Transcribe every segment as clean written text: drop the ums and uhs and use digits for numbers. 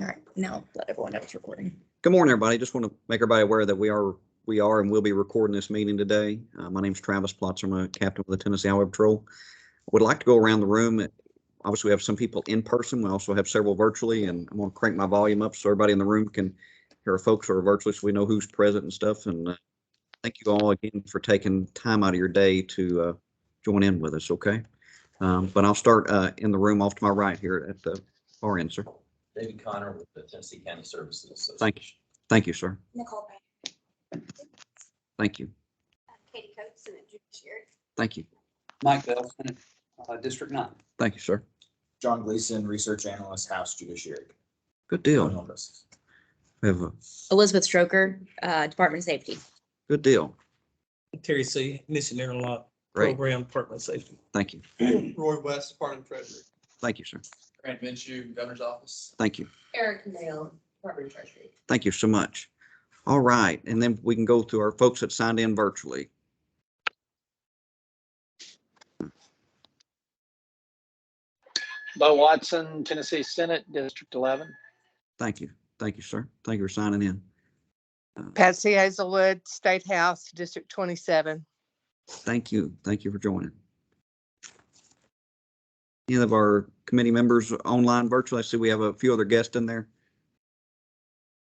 All right, now let everyone know it's recording. Good morning, everybody. Just want to make everybody aware that we are and will be recording this meeting today. My name is Travis Plotz. I'm a captain with the Tennessee Highway Patrol. I would like to go around the room. Obviously, we have some people in person. We also have several virtually, and I'm going to crank my volume up so everybody in the room can hear our folks who are virtually, so we know who's present and stuff. And thank you all again for taking time out of your day to join in with us. Okay, but I'll start in the room off to my right here at the far end, sir. David Connor with the Tennessee County Services Association. Thank you, sir. Nicole. Thank you. Katie Coates and Judiciary. Thank you. Mike Bell, Senate, District 9. Thank you, sir. John Gleason, Research Analyst, House Judiciary. Good deal. We have a Elizabeth Stroker, Department of Safety. good deal. Terry C., Missionary Law Great. Program, Department of Safety. Thank you. Roy West, Department of Treasury. Thank you, sir. Grant Minshew, Governor's Office. Thank you. Eric Mail, Department of Treasury. Thank you so much. All right. And then we can go to our folks that signed in virtually. Bo Watson, Tennessee Senate, District 11. Thank you. Thank you, sir. Thank you for signing in. Patsy Hazelwood, State House, District 27. Thank you. Thank you for joining. Any of our committee members online virtually? I see we have a few other guests in there.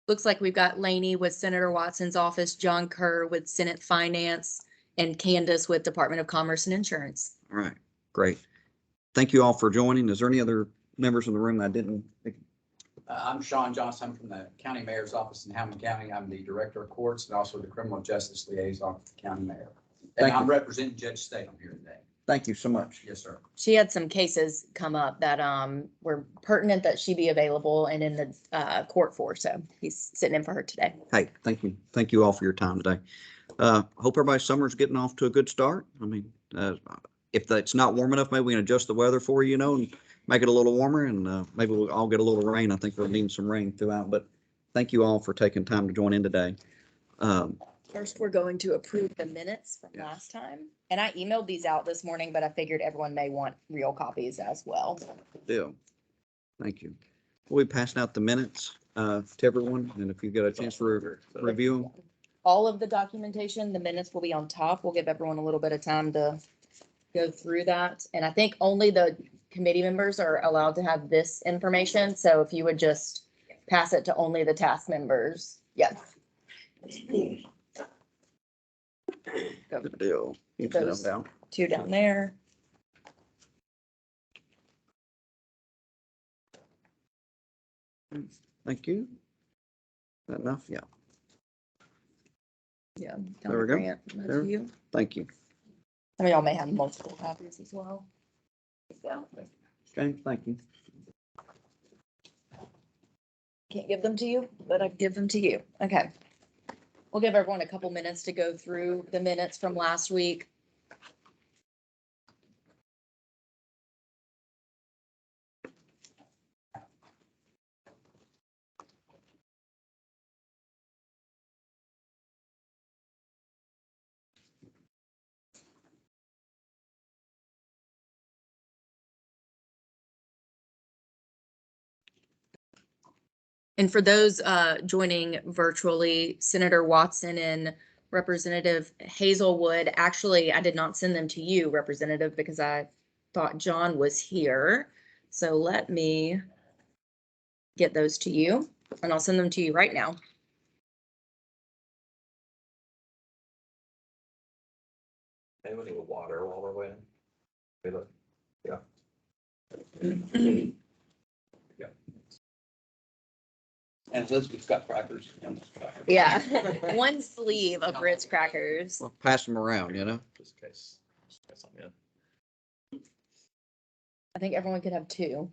Looks like we've got Laney with Senator Watson's office, John Kerr with Senate Finance, and Candace with Department of Commerce and Insurance. All right. Great. Thank you all for joining. Is there any other members in the room that I didn't? I'm Sean Johnson. I'm from the County Mayor's Office in Hamilton County. I'm the Director of Courts and also the Criminal Justice Liaison for the County Mayor. And Thank I'm you. representing Judge Statham here today. Thank you so much. Yes, sir. She had some cases come up that were pertinent that she be available and in the court for. So he's sitting in for her today. Hey, thank you. Thank you all for your time today. Hope everybody's summer's getting off to a good start. I mean, if it's not warm enough, maybe we can adjust the weather for you, and make it a little warmer, and maybe we'll all get a little rain. I think we're needing some rain throughout, but thank you all for taking time to join in today. First, we're going to approve the minutes from Yes. last time. And I emailed these out this morning, but I figured everyone may want real copies as well. Deal. Thank you. We'll be passing out the minutes to everyone, and if you get a chance to review them. All of the documentation, the minutes will be on top. We'll give everyone a little bit of time to go through that. And I think only the committee members are allowed to have this information. So if you would just pass it to only the task members. Yes. Good deal. You can sit Those- them down. Two down there. Thank you. That enough? Yeah. Yeah. There we go. Grant, that's There. you. Thank you. Some of y'all may have multiple copies as well. Yeah. Okay, thank you. Can't give them to you, but I give them to you. Okay. We'll give everyone a couple minutes to go through the minutes from last week. And for those joining virtually, Senator Watson and Representative Hazelwood, actually, I did not send them to you, Representative, because I thought John was here. So let me get those to you, and I'll send them to you right now. Anybody with water while we're waiting? Hey, look. Yeah. Yeah. And Elizabeth's got crackers. Yeah, one sleeve of Ritz crackers. Well, pass them around, Just in case. I'm in. I think everyone could have two.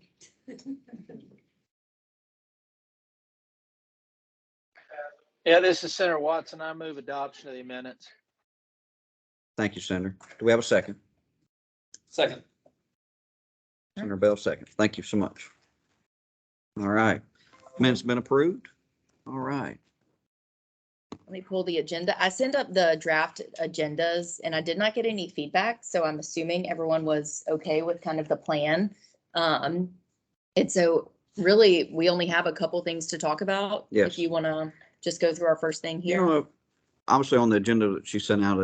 Yeah, this is Senator Watson. I move adoption of the minutes. Thank you, Senator. Do we have a second? Second. Senator Bell, second. Thank you so much. All right. Minutes been approved. All right. Let me pull the agenda. I sent up the draft agendas and I did not get any feedback, so I'm assuming everyone was okay with kind of the plan. And so really, we only have a couple things to talk about. Yes. If you want to just go through our first thing You here. know, obviously on the agenda that she sent out,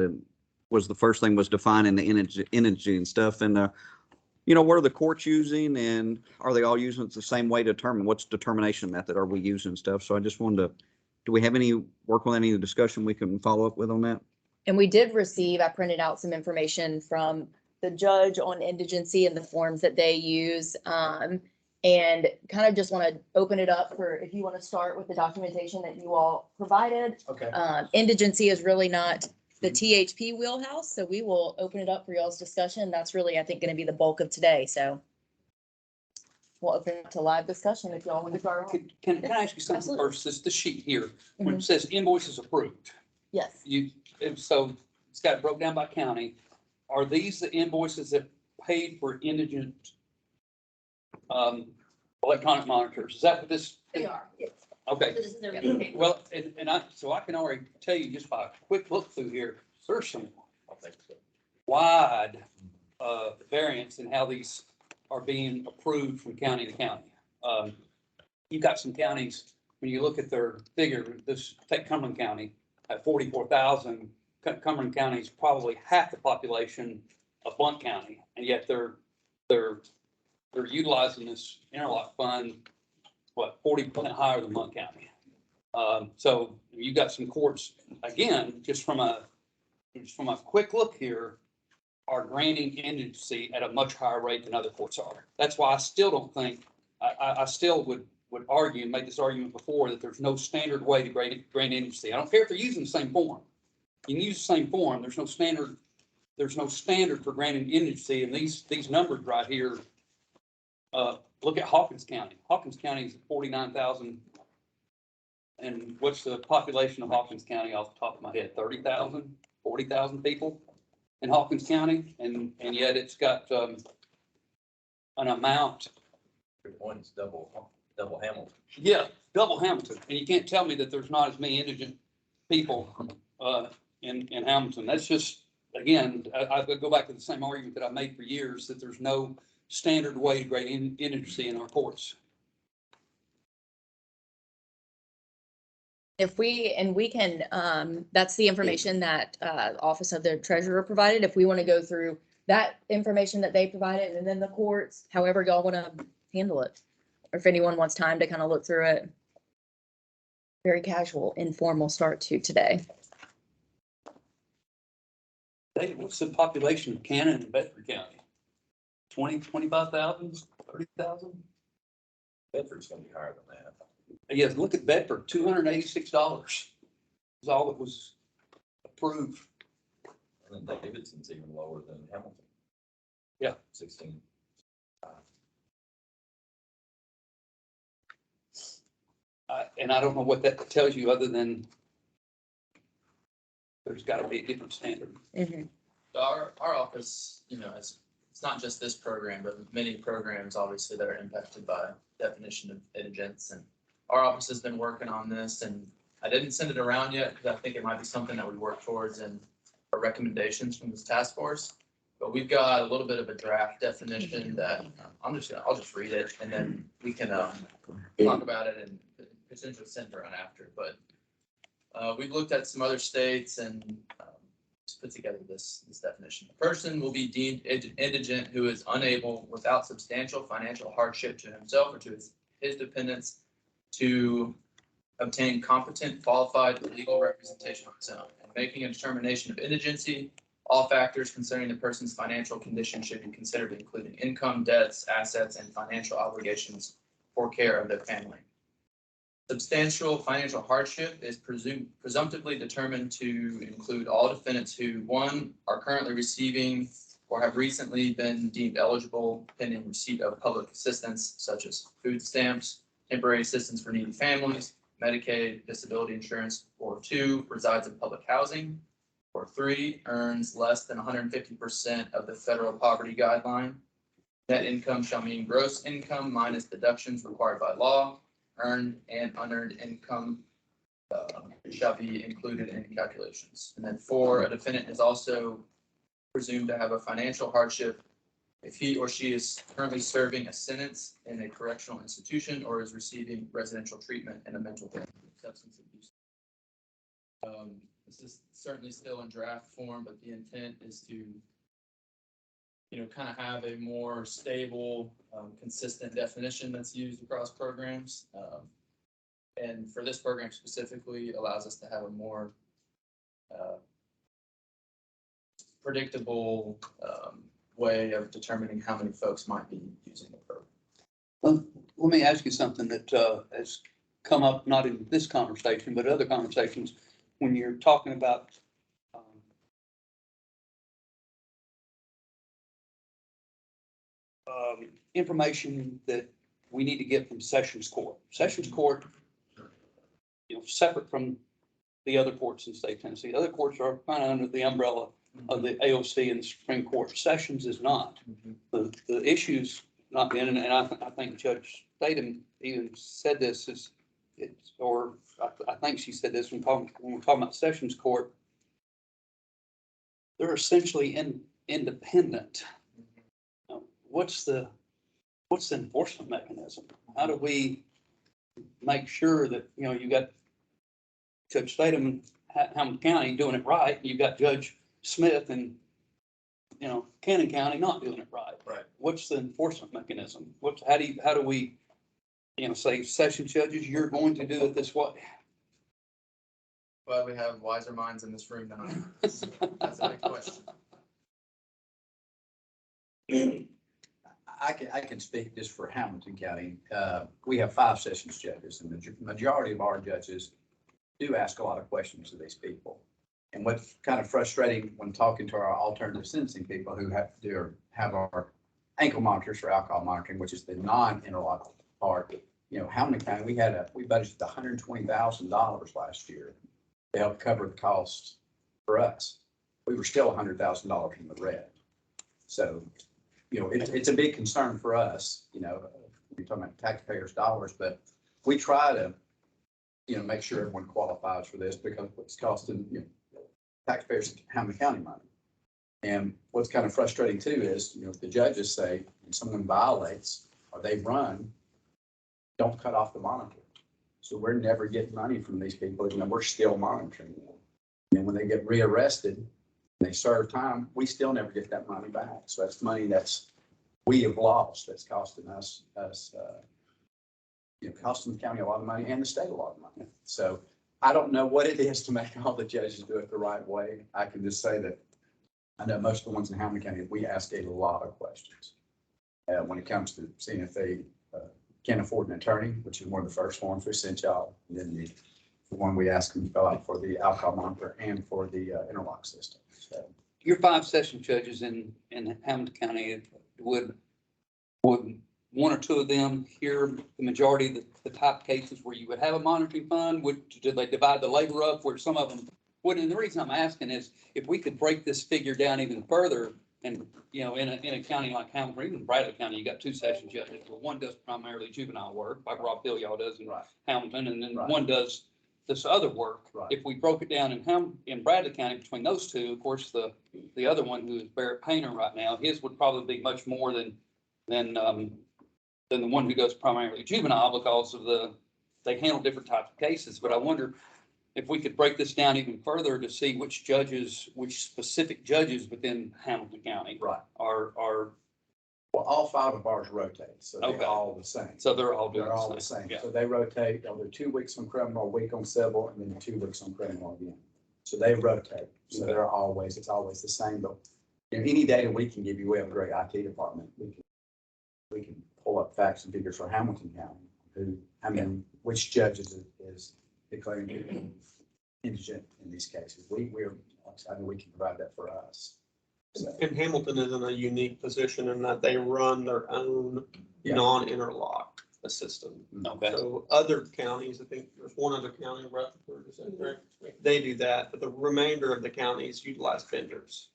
was the first thing was defining the energy and stuff. And, what are the courts using, and are they all using it the same way to determine what's determination method are we using and stuff? So I just wanted to, do we have any work on any discussion we can follow up with on that? And we did receive, I printed out some information from the judge on indigency and the forms that they use. And kind of just want to open it up for, if you want to start with the documentation that you all provided. Okay. Indigency is really not the THP wheelhouse, so we will open it up for y'all's discussion. That's really, I think, going to be the bulk of today, so. We'll open it to live discussion if y'all want to start. Can I ask you something Absolutely. first? This sheet here, when Mhm. it says invoices approved, Yes, so it's got it broke down by county. Are these the invoices that paid for indigent electronic monitors? Is that what this? they are. Yes. Okay, So this is everything paid for. well, and I can already tell you just by a quick look through here, there's some wide variance in how these are being approved from county to county. You've got some counties, when you look at their figure, take Cumberland County at 44,000. Cumberland County is probably half the population of Blunt County, and yet they're utilizing this interlock fund, 40% higher than Blunt County. So you've got some courts, again, just from a quick look here, are granting indigency at a much higher rate than other courts are. That's why I still don't think, I still would argue and make this argument before that there's no standard way to grant indigency. I don't care if they're using the same form. You can use the same form. There's no standard for granting indigency. And these numbers right here, look at Hawkins County. Hawkins County is 49,000. And what's the population of Hawkins County off the top of my head? 30,000, 40,000 people in Hawkins County, and yet it's got an amount. Your point is double Hamilton. Yeah, double Hamilton, and you can't tell me that there's not as many indigent people in Hamilton. That's just, again, I go back to the same argument that I made for years, that there's no standard way to grade indigency in our courts. If we can, that's the information that, Office of the Treasurer provided. If we want to go through that information that they provided and then the courts, however y'all want to handle it. Or if anyone wants time to kind of look through it. Very casual, informal start to today. David, what's the population of Cannon and Bedford County? 25,000, 30,000? Bedford's gonna be higher than that. Yes, look at Bedford, $286 is all that was approved. And then Davidson's even lower than Hamilton. Yeah. 16. And I don't know what that tells you other than there's got to be a different standard. Mhm. Our office, it's not just this program, but many programs obviously that are impacted by definition of indigents. And our office has been working on this, and I didn't send it around yet because I think it might be something that we work towards in our recommendations from this task force. But we've got a little bit of a draft definition that I'll just read it, and then we can talk about it and potentially send it around after. But we've looked at some other states and just put together this definition. A person will be deemed indigent who is unable, without substantial financial hardship to himself or to his dependents, to obtain competent, qualified legal representation on his own. And making a determination of indigency, all factors concerning the person's financial condition should be considered, including income, debts, assets, and financial obligations for care of their family. Substantial financial hardship is presumptively determined to include all defendants who, one, are currently receiving or have recently been deemed eligible pending receipt of public assistance such as food stamps, temporary assistance for needy families, Medicaid, disability insurance, or two, resides in public housing, or three, earns less than 150% of the federal poverty guideline. Net income shall mean gross income minus deductions required by law. Earned and unearned income shall be included in calculations. And then four, a defendant is also presumed to have a financial hardship if he or she is currently serving a sentence in a correctional institution or is receiving residential treatment in a mental health substance abuse. This is certainly still in draft form, but the intent is to, kind of have a more stable, consistent definition that's used across programs. And for this program specifically, allows us to have a more predictable way of determining how many folks might be using the program. Well, let me ask you something that has come up, not in this conversation, but other conversations, when you're talking about information that we need to get from Sessions Court. Sessions Court, separate from the other courts in the state of Tennessee. Other courts are kind of under the umbrella of the AOC and the Supreme Court. Sessions is not. The issues not been, and I think Judge Statham even said this, I think she said this when we're talking about Sessions Court. They're essentially independent. What's the enforcement mechanism? How do we make sure that, you got Judge Statham in Hamilton County doing it right, and you've got Judge Smith in, Cannon County not doing it right? Right. What's the enforcement mechanism? How do we, say, session judges, you're going to do it this way? Well, we have wiser minds in this room than I am. That's a big question. I can speak just for Hamilton County. We have 5 sessions judges, and the majority of our judges do ask a lot of questions to these people. And what's kind of frustrating when talking to our alternative sentencing people who have our ankle monitors for alcohol monitoring, which is the non-interlock part. Hamilton County, we budgeted $120,000 last year to help cover the costs for us. We were still $100,000 in the red. So, it's a big concern for us, we're talking about taxpayers' dollars, but we try to, make sure everyone qualifies for this because it's costing, taxpayers Hamilton County money. And what's kind of frustrating too is, the judges say when someone violates or they run, don't cut off the monitor. So we're never getting money from these people, we're still monitoring them. And when they get rearrested, they serve time, we still never get that money back. So that's money we have lost, that's costing us, costing the county a lot of money and the state a lot of money. So I don't know what it is to make all the judges do it the right way. I can just say that I know most of the ones in Hamilton County, we ask a lot of questions when it comes to seeing if they can't afford an attorney, which is one of the first forms we sent y'all. And then the one we ask them to fill out for the alcohol monitor and for the interlock system. So Your 5 session judges in Hamilton County, would one or two of them hear the majority of the top cases where you would have a monitoring fund? Did they divide the labor up where some of them wouldn't? And the reason I'm asking is if we could break this figure down even further and, in a county like Hamilton, or even Bradley County, you got 2 session judges, but one does primarily juvenile work, like Rob Y'all does in Hamilton, and then one does this other work. Right. If we broke it down in Bradley County between those two, of course, the other one who is Barrett Painter right now, his would probably be much more than the one who goes primarily juvenile because they handle different types of cases. But I wonder if we could break this down even further to see which specific judges within Hamilton County are. Well, all 5 of ours rotate, so Okay. they're all the same. So they're all doing They're all the the same. same. Yeah. So they rotate, they'll do 2 weeks on criminal, a week on civil, and then 2 weeks on criminal again. So they rotate. So Okay. it's always the same. But any data we can give you, we have a great IT department. We can pull up facts and figures for Hamilton County, which judges is declaring people indigent in these cases. We can provide that for us. So, And Hamilton is in a unique position in that they run their own Yeah. non-interlock system. Okay. So other counties, I think there's one other county, Rutherford, is that correct? They do that, but the remainder of the counties utilize vendors.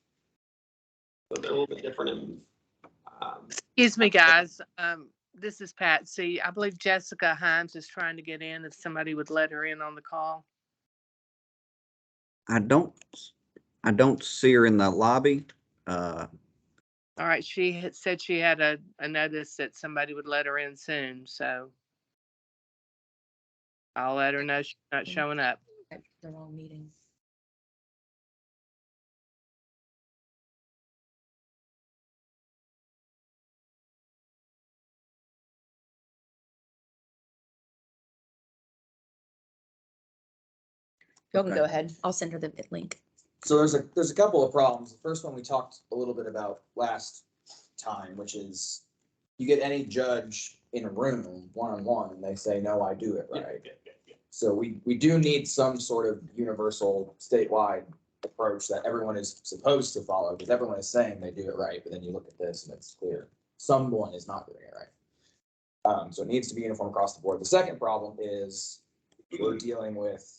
So they're a little bit different in, Excuse me, guys. This is Patsy. I believe Jessica Hines is trying to get in if somebody would let her in on the call. I don't see her in the lobby. All right, she had said she had a notice that somebody would let her in soon, so I'll let her know she's not showing up. The wrong meeting. Y'all can Okay. go ahead. I'll send her the link. So there's a couple of problems. The first one we talked a little bit about last time, which is you get any judge in a room one-on-one and they say, no, I do it right. So we do need some sort of universal statewide approach that everyone is supposed to follow, because everyone is saying they do it right, but then you look at this and it's clear someone is not doing it right. So it needs to be uniform across the board. The second problem is we're dealing with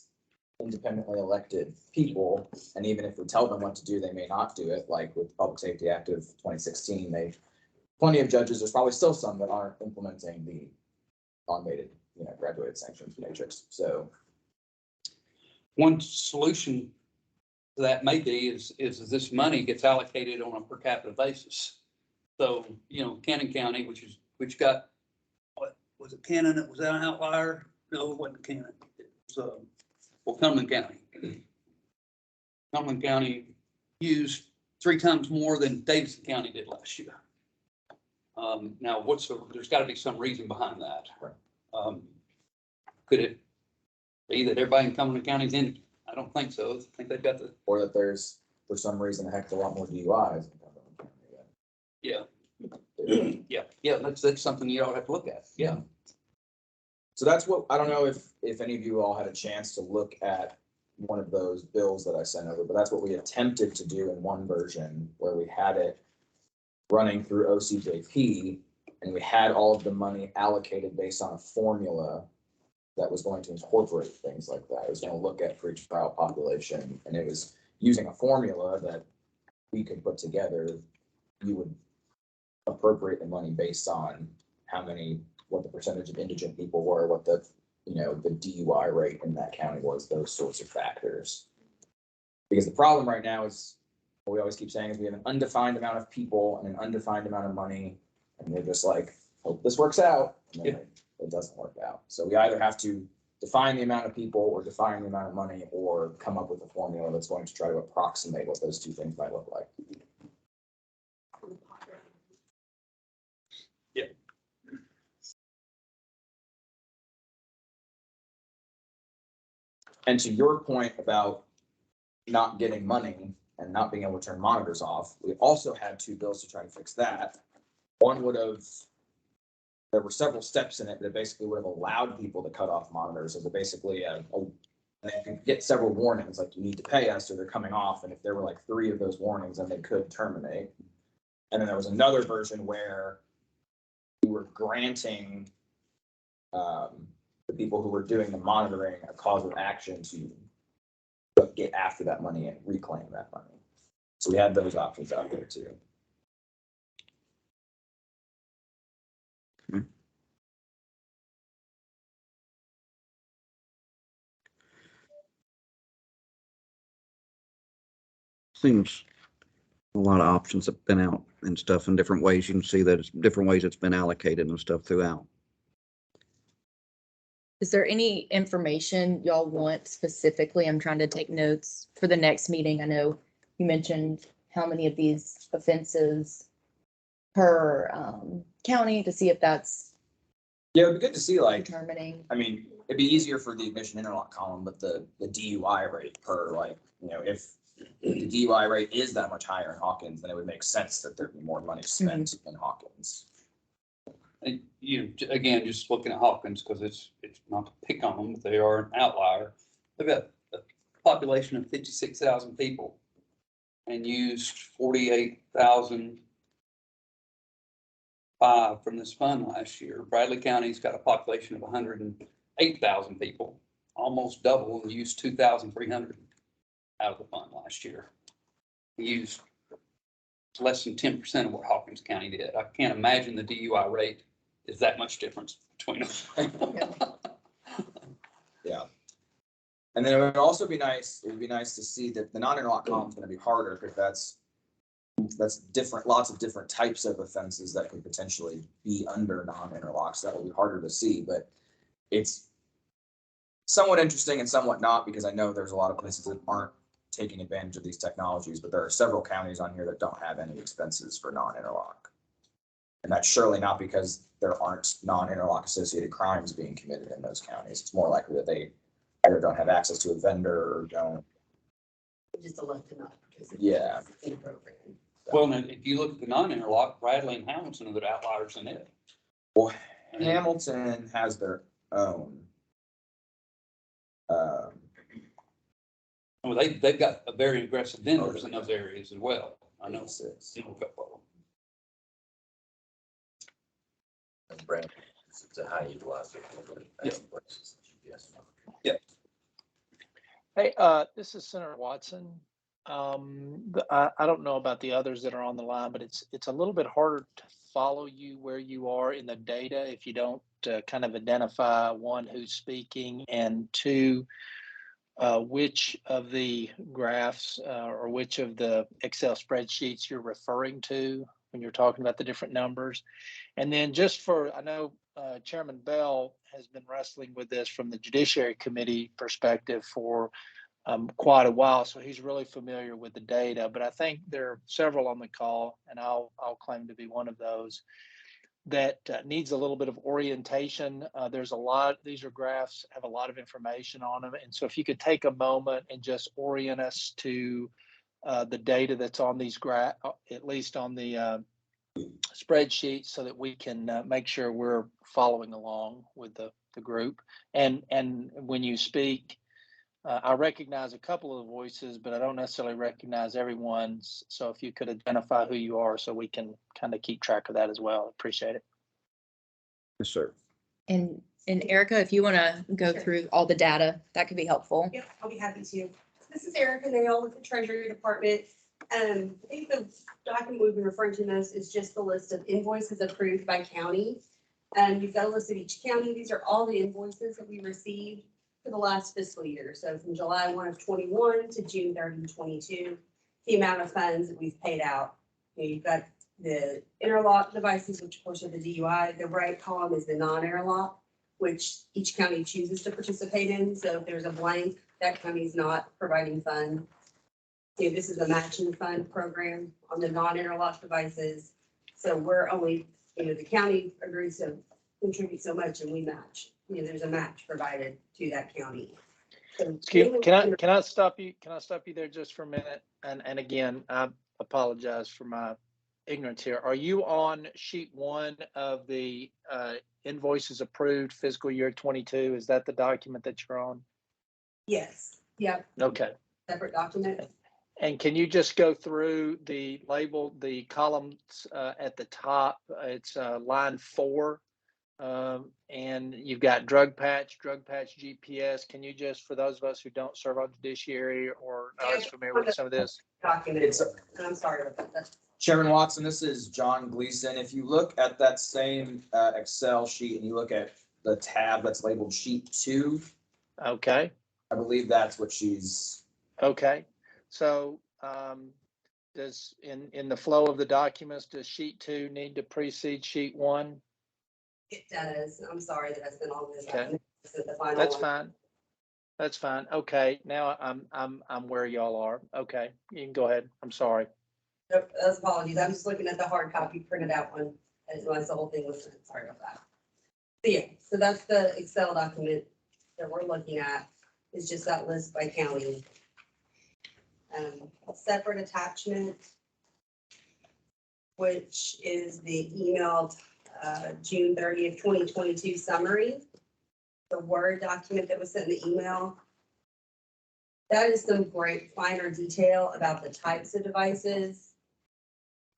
independently elected people, and even if we tell them what to do, they may not do it. Like with the Public Safety Act of 2016, plenty of judges, there's probably still some that aren't implementing the automated, graduated sanctions matrix. So One solution to that may be is this money gets allocated on a per capita basis. So, Cannon County, which got, what, was it Cannon that was an outlier? No, it wasn't Cannon. It was, Cumberland County. Cumberland County used 3 times more than Davidson County did last year. Now, there's got to be some reason behind that. Could it be that everybody in Cumberland County is in? I don't think so. I think they've got or that there's, for some reason, a heck of a lot more DUIs. yeah. Yeah, that's something you all have to look at. Yeah. So that's what, I don't know if any of you all had a chance to look at one of those bills that I sent over, but that's what we attempted to do in one version where we had it running through OCJP, and we had all of the money allocated based on a formula that was going to incorporate things like that. It was going to look at for each trial population, and it was using a formula that we could put together. You would appropriate the money based on what the percentage of indigent people were, what the DUI rate in that county was, those sorts of factors. Because the problem right now is, what we always keep saying is we have an undefined amount of people and an undefined amount of money, and we're just like, hope this works out. And then it doesn't work out. So we either have to define the amount of people or define the amount of money, or come up with a formula that's going to try to approximate what those two things might look like. Yeah. And to your point about not getting money and not being able to turn monitors off, we also had 2 bills to try to fix that. One there were several steps in it that basically would have allowed people to cut off monitors as basically they could get several warnings, like you need to pay us or they're coming off. And if there were like 3 of those warnings, then they could terminate. And then there was another version where we were granting the people who were doing the monitoring a cause of action to get after that money and reclaim that money. So we had those options out there too. Seems a lot of options have been out and stuff in different ways. You can see that it's different ways it's been allocated and stuff throughout. Is there any information y'all want specifically? I'm trying to take notes for the next meeting. I know you mentioned how many of these offenses per county, to see if that's Yeah, it'd be good to see, like, determining. I mean, it'd be easier for the ignition interlock column, but the DUI rate per, like, if the DUI rate is that much higher in Hawkins, then it would make sense that there'd be more money spent in Hawkins. And again, just looking at Hawkins, because it's not to pick on them, but they are an outlier. They've got a population of 56,000 people and used 48,005 from this fund last year. Bradley County's got a population of 108,000 people, almost double, and used 2,300 out of the fund last year. Used less than 10% of what Hawkins County did. I can't imagine the DUI rate is that much difference between them. Yeah. And then it would also be nice, to see that the non-interlock column is going to be harder, because that's that's different, lots of different types of offenses that could potentially be under non-interlock. So that will be harder to see, but it's somewhat interesting and somewhat not, because I know there's a lot of places that aren't taking advantage of these technologies, but there are several counties on here that don't have any expenses for non-interlock. And that's surely not because there aren't non-interlock associated crimes being committed in those counties. It's more likely that they either don't have access to a vendor or don't. Just elect to not participate. Yeah. In the program. Well, and if you look at the non-interlock, Bradley and Hamilton are the outliers in it. Well, Hamilton has their own. Well, they've got a very aggressive vendors in those areas as well. I know. You know, a couple of them. And brand, to how you utilize it. Yeah. Hey, this is Senator Watson. I don't know about the others that are on the line, but it's a little bit harder to follow you where you are in the data if you don't kind of identify, one, who's speaking, and two, which of the graphs or which of the Excel spreadsheets you're referring to when you're talking about the different numbers. And then just for, I know Chairman Bell has been wrestling with this from the Judiciary Committee perspective for quite a while, so he's really familiar with the data. But I think there are several on the call, and I'll claim to be one of those, that needs a little bit of orientation. There's a lot, these are graphs, have a lot of information on them. And so if you could take a moment and just orient us to the data that's on these graphs, at least on the spreadsheet, so that we can make sure we're following along with the group. And when you speak, I recognize a couple of the voices, but I don't necessarily recognize everyone's. So if you could identify who you are so we can kind of keep track of that as well. Appreciate it. Yes, sir. And Erica, if you want to go Sure. through all the data, that could be helpful. Yep, I'll be happy to. This is Erica Nail with the Treasury Department. I think the document we've been referring to most is just the list of invoices approved by county. You've got a list of each county. These are all the invoices that we received for the last fiscal year. So from July 1 of 21 to June 30, 22, the amount of funds that we've paid out. You've got the interlock devices, which of course are the DUI. The right column is the non-interlock, which each county chooses to participate in. So if there's a blank, that county is not providing funds. This is a matching fund program on the non-interlock devices. So we're only, the county agrees to contribute so much and we match. There's a match provided to that county. So Can I stop you? Can I stop you there just for a minute? And again, I apologize for my ignorance here. Are you on sheet 1 of the invoices approved fiscal year 22? Is that the document that you're on? Yes. Yep. Okay. Separate document. And can you just go through the columns at the top? It's line 4. And you've got drug patch GPS. Can you just, for those of us who don't serve on judiciary or aren't as familiar with some of this? Document. And I'm sorry about that. Chairman Watson, this is John Gleason. If you look at that same Excel sheet and you look at the tab that's labeled sheet 2. Okay. I believe that's what she's. Okay. So does in the flow of the documents, does sheet 2 need to precede sheet 1? It does. I'm sorry that I spent all this. Okay. The final That's one. fine. That's fine. Okay. Now I'm where y'all are. Okay. You can go ahead. I'm sorry. Nope, those apologies. I'm just looking at the hard copy printed out one. I didn't realize the whole thing was, sorry about that. So yeah, so that's the Excel document that we're looking at, is just that list by county. A separate attachment, which is the emailed June 30th, 2022 summary. The Word document that was sent in the email. That is some great finer detail about the types of devices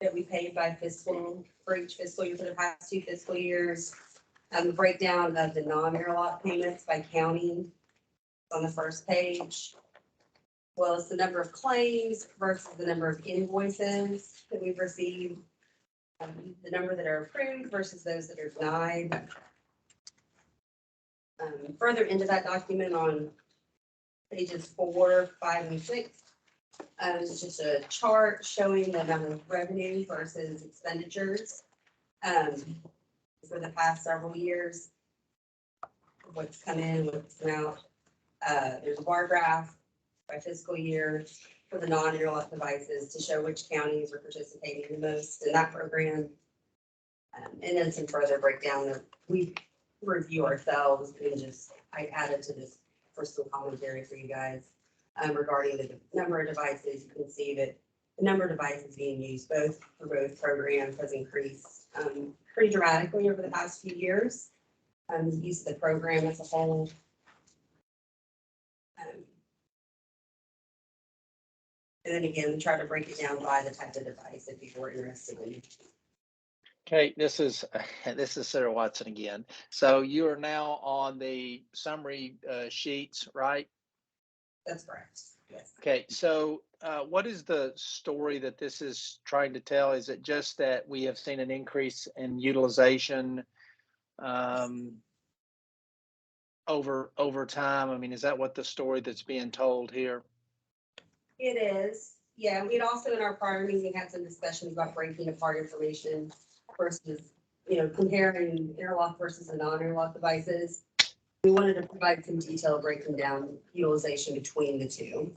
that we paid by fiscal for each fiscal year for the past 2 fiscal years. The breakdown of the non-interlock payments by county on the first page. Well, it's the number of claims versus the number of invoices that we've received. The number that are approved versus those that are denied. Further into that document on pages 4, 5, and 6, It's just a chart showing the amount of revenue versus expenditures. For the past several years. What's come in, what's come out. There's a bar graph by fiscal year for the non-interlock devices to show which counties are participating the most in that program. And then some further breakdown that we review ourselves and just, I added to this for some commentary for you guys. Regarding the number of devices, you can see that the number of devices being used both for both programs has increased pretty dramatically over the past few years. The use of the program as a whole. And then again, we try to break it down by the type of device if people are interested in. Okay, this is Sarah Watson again. So you are now on the summary sheets, right? That's correct. Yes. Okay, so what is the story that this is trying to tell? Is it just that we have seen an increase in utilization over time? I mean, is that what the story that's being told here? It is. Yeah, we'd also in our prior meeting had some discussions about breaking apart information versus, comparing interlock versus the non-interlock devices. We wanted to provide some detail breaking down utilization between the two.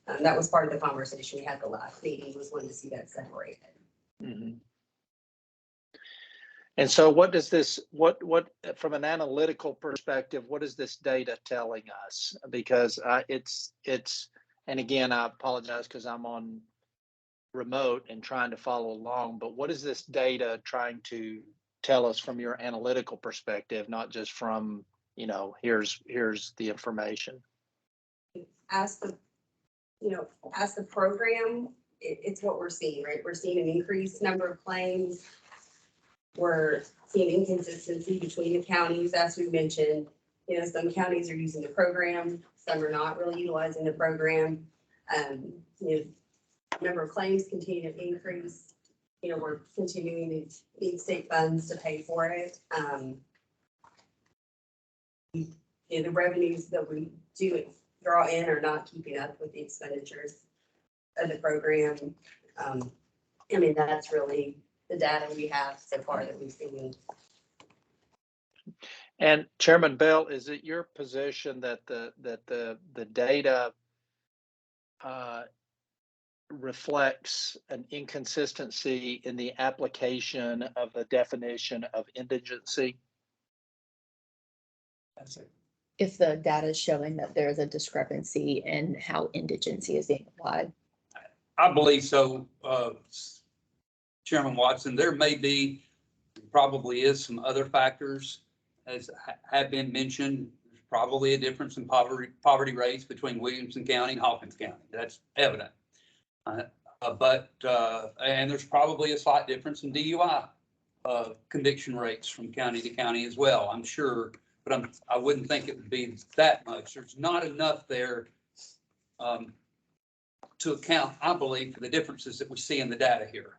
That was part of the conversation we had the last meeting, was wanting to see that separated. Mm-hmm. And so what does this, what from an analytical perspective, what is this data telling us? Because it's, and again, I apologize because I'm on remote and trying to follow along, but what is this data trying to tell us from your analytical perspective, not just from, here's the information? As the program, it's what we're seeing, right? We're seeing an increased number of claims. We're seeing inconsistency between the counties, as we mentioned. Some counties are using the program, some are not really utilizing the program. Number of claims continue to increase. We're continuing to need state funds to pay for it. The revenues that we do draw in are not keeping up with the expenditures of the program. That's really the data we have so far that we've seen. And Chairman Bell, is it your position that the data reflects an inconsistency in the application of the definition of indigency? If the data is showing that there's a discrepancy in how indigency is being applied. I believe so, Chairman Watson. There may be, probably is some other factors as have been mentioned. There's probably a difference in poverty rates between Williamson County and Hawkins County. That's evident. And there's probably a slight difference in DUI conviction rates from county to county as well, I'm sure, but I wouldn't think it would be that much. There's not enough there to account, I believe, for the differences that we see in the data here.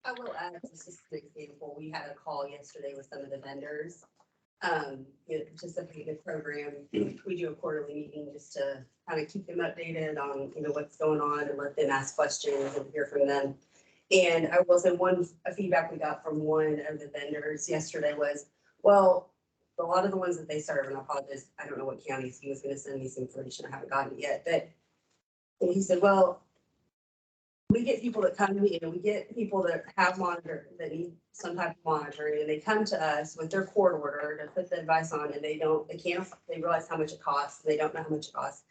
I will add just as an example, we had a call yesterday with some of the vendors. Participating in the program. We do a quarterly meeting just to kind of keep them updated on, what's going on and let them ask questions and hear from them. And I will say a feedback we got from one of the vendors yesterday was, well, a lot of the ones that they serve, and I apologize, I don't know what counties, he was going to send me some information, I haven't gotten it yet, but he said, well, we get people that come, we get people that have that need some type of monitoring, and they come to us with their court order to put the device on, and they realize how much it costs, they don't know how much it costs.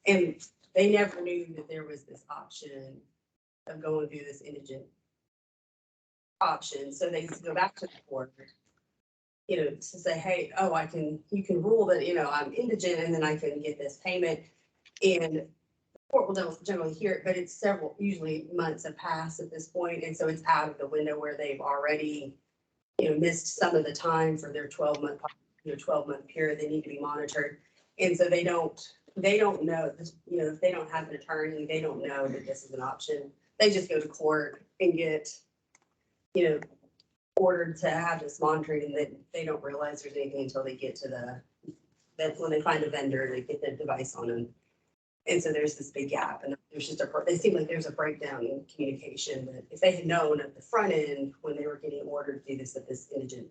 And they never knew that there was this option of going through this indigent option. So they go back to the court, to say, hey, you can rule that, I'm indigent and then I can get this payment. And court will don't generally hear it, but it's usually months have passed at this point, and so it's out of the window where they've already, missed some of the time for their 12-month period. They need to be monitored, and so they don't know this, if they don't have an attorney, they don't know that this is an option. They just go to court and get, ordered to have this monitored, and they don't realize there's anything until they get to that when they find a vendor, they get the device on them. And so there's this big gap, and there's just it seemed like there's a breakdown in communication, that if they had known at the front end, when they were getting ordered to do this, that this indigent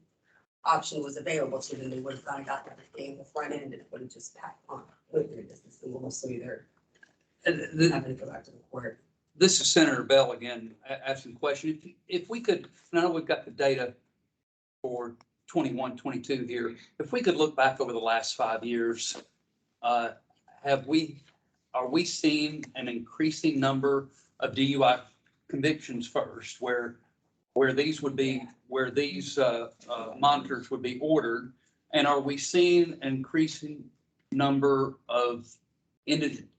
option was available to them, they would have kind of gotten everything at the front end, and it would have just packed on, went through this system a little smoother, than having to go back to the court. This is Senator Bell again, asking a question. If we could, and I know we've got the data for 21, 22 here. If we could look back over the last 5 years, are we seeing an increasing number of DUI convictions first, where these monitors would be ordered? And are we seeing an increasing number of indigent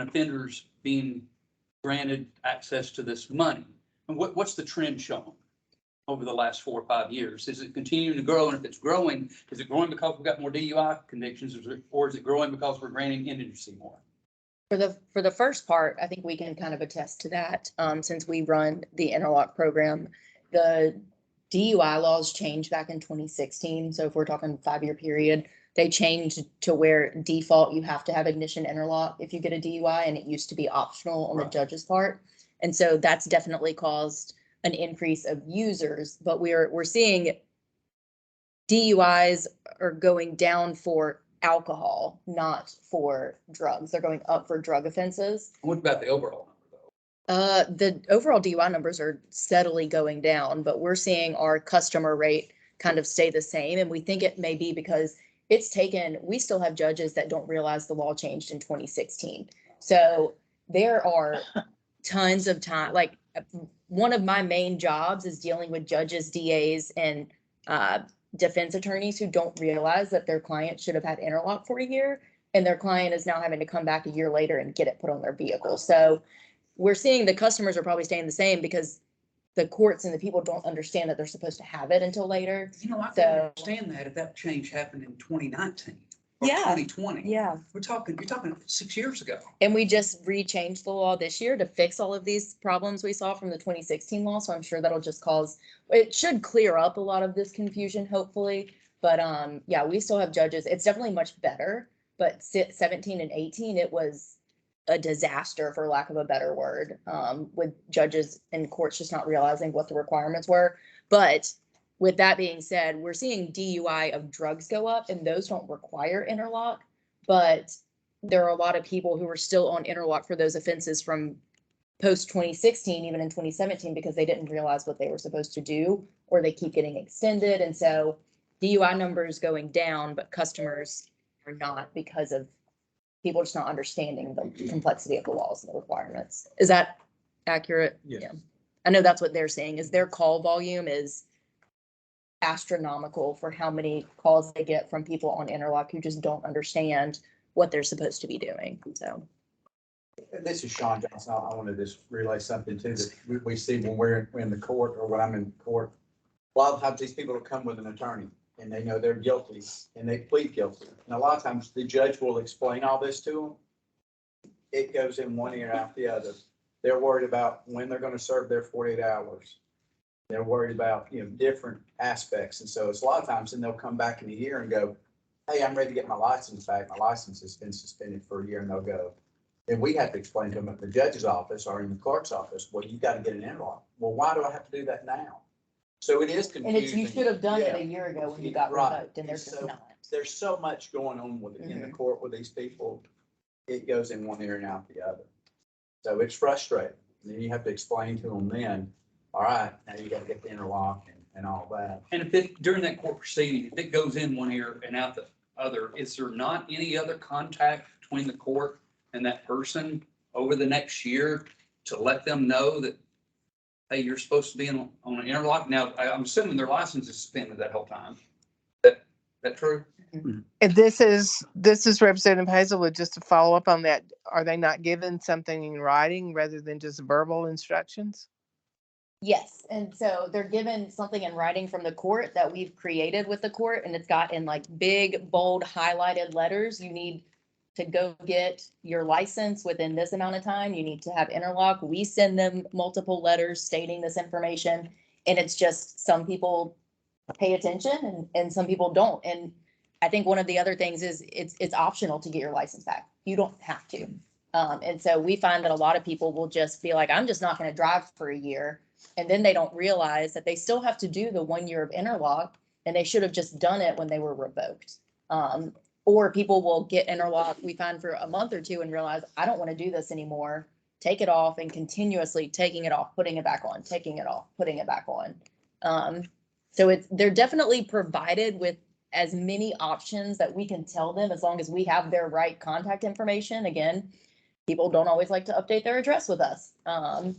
offenders being granted access to this money? And what's the trend showing over the last 4 or 5 years? Is it continuing to grow? And if it's growing, is it growing because we've got more DUI convictions, or is it growing because we're granting indigency more? For the first part, I think we can kind of attest to that, since we run the interlock program. The DUI laws changed back in 2016. So if we're talking 5-year period, they changed to where default you have to have ignition interlock if you get a DUI, and it used to be optional on the judge's part. And so that's definitely caused an increase of users, but we're seeing DUIs are going down for alcohol, not for drugs. They're going up for drug offenses. What about the overall number, though? The overall DUI numbers are steadily going down, but we're seeing our customer rate kind of stay the same. And we think it may be because we still have judges that don't realize the law changed in 2016. So there are tons of time, like one of my main jobs is dealing with judges, DAs, and defense attorneys who don't realize that their client should have had interlock for a year, and their client is now having to come back a year later and get it put on their vehicle. So we're seeing the customers are probably staying the same because the courts and the people don't understand that they're supposed to have it until later. I can understand that if that change happened in 2019 or Yeah. 2020. Yeah. You're talking 6 years ago. And we just re-changed the law this year to fix all of these problems we saw from the 2016 law. So I'm sure that'll just it should clear up a lot of this confusion, hopefully. But yeah, we still have judges. It's definitely much better, but 17 and 18, it was a disaster, for lack of a better word, with judges and courts just not realizing what the requirements were. But with that being said, we're seeing DUI of drugs go up, and those don't require interlock. But there are a lot of people who are still on interlock for those offenses from post 2016, even in 2017, because they didn't realize what they were supposed to do, or they keep getting extended. And so DUI numbers going down, but customers are not, because of people just not understanding the complexity of the laws and the requirements. Is that accurate? Yes. Yeah. I know that's what they're saying, is their call volume is astronomical for how many calls they get from people on interlock who just don't understand what they're supposed to be doing. So This is Sean Johnson. I want to just relay something too that we see when we're in the court, or when I'm in court. A lot of times these people will come with an attorney and they know they're guilty and they plead guilty. And a lot of times the judge will explain all this to them. It goes in one ear out the other. They're worried about when they're going to serve their 48 hours. They're worried about, different aspects. And so it's a lot of times, and they'll come back in a year and go, hey, I'm ready to get my license back. My license has been suspended for a year, and they'll go. And we have to explain to them at the judge's office or in the clerk's office, well, you got to get an interlock. Well, why do I have to do that now? So it is confusing. and it's, you should have done it Yeah. a year ago when you got Right. revoked, and they're And just so not. There's so much going on with in the court with these people. It goes in one ear and out the other. So it's frustrating. And then you have to explain to them then, all right, now you got to get the interlock and all that. And if it, during that court proceeding, if it goes in one ear and out the other, is there not any other contact between the court and that person over the next year to let them know that, hey, you're supposed to be on an interlock? Now, I'm assuming their license is suspended that whole time. That true? And this is Representative Hazelwood, just to follow up on that. Are they not given something in writing rather than just verbal instructions? Yes, and so they're given something in writing from the court that we've created with the court, and it's got in like big, bold, highlighted letters. You need to go get your license within this amount of time. You need to have interlock. We send them multiple letters stating this information, and it's just some people pay attention and some people don't. And I think one of the other things is it's optional to get your license back. You don't have to. And so we find that a lot of people will just be like, I'm just not going to drive for a year. And then they don't realize that they still have to do the 1 year of interlock, and they should have just done it when they were revoked. Or people will get interlock, we find, for a month or two and realize, I don't want to do this anymore. Take it off, and continuously taking it off, putting it back on, taking it off, putting it back on. So they're definitely provided with as many options that we can tell them, as long as we have their right contact information. Again, people don't always like to update their address with us. And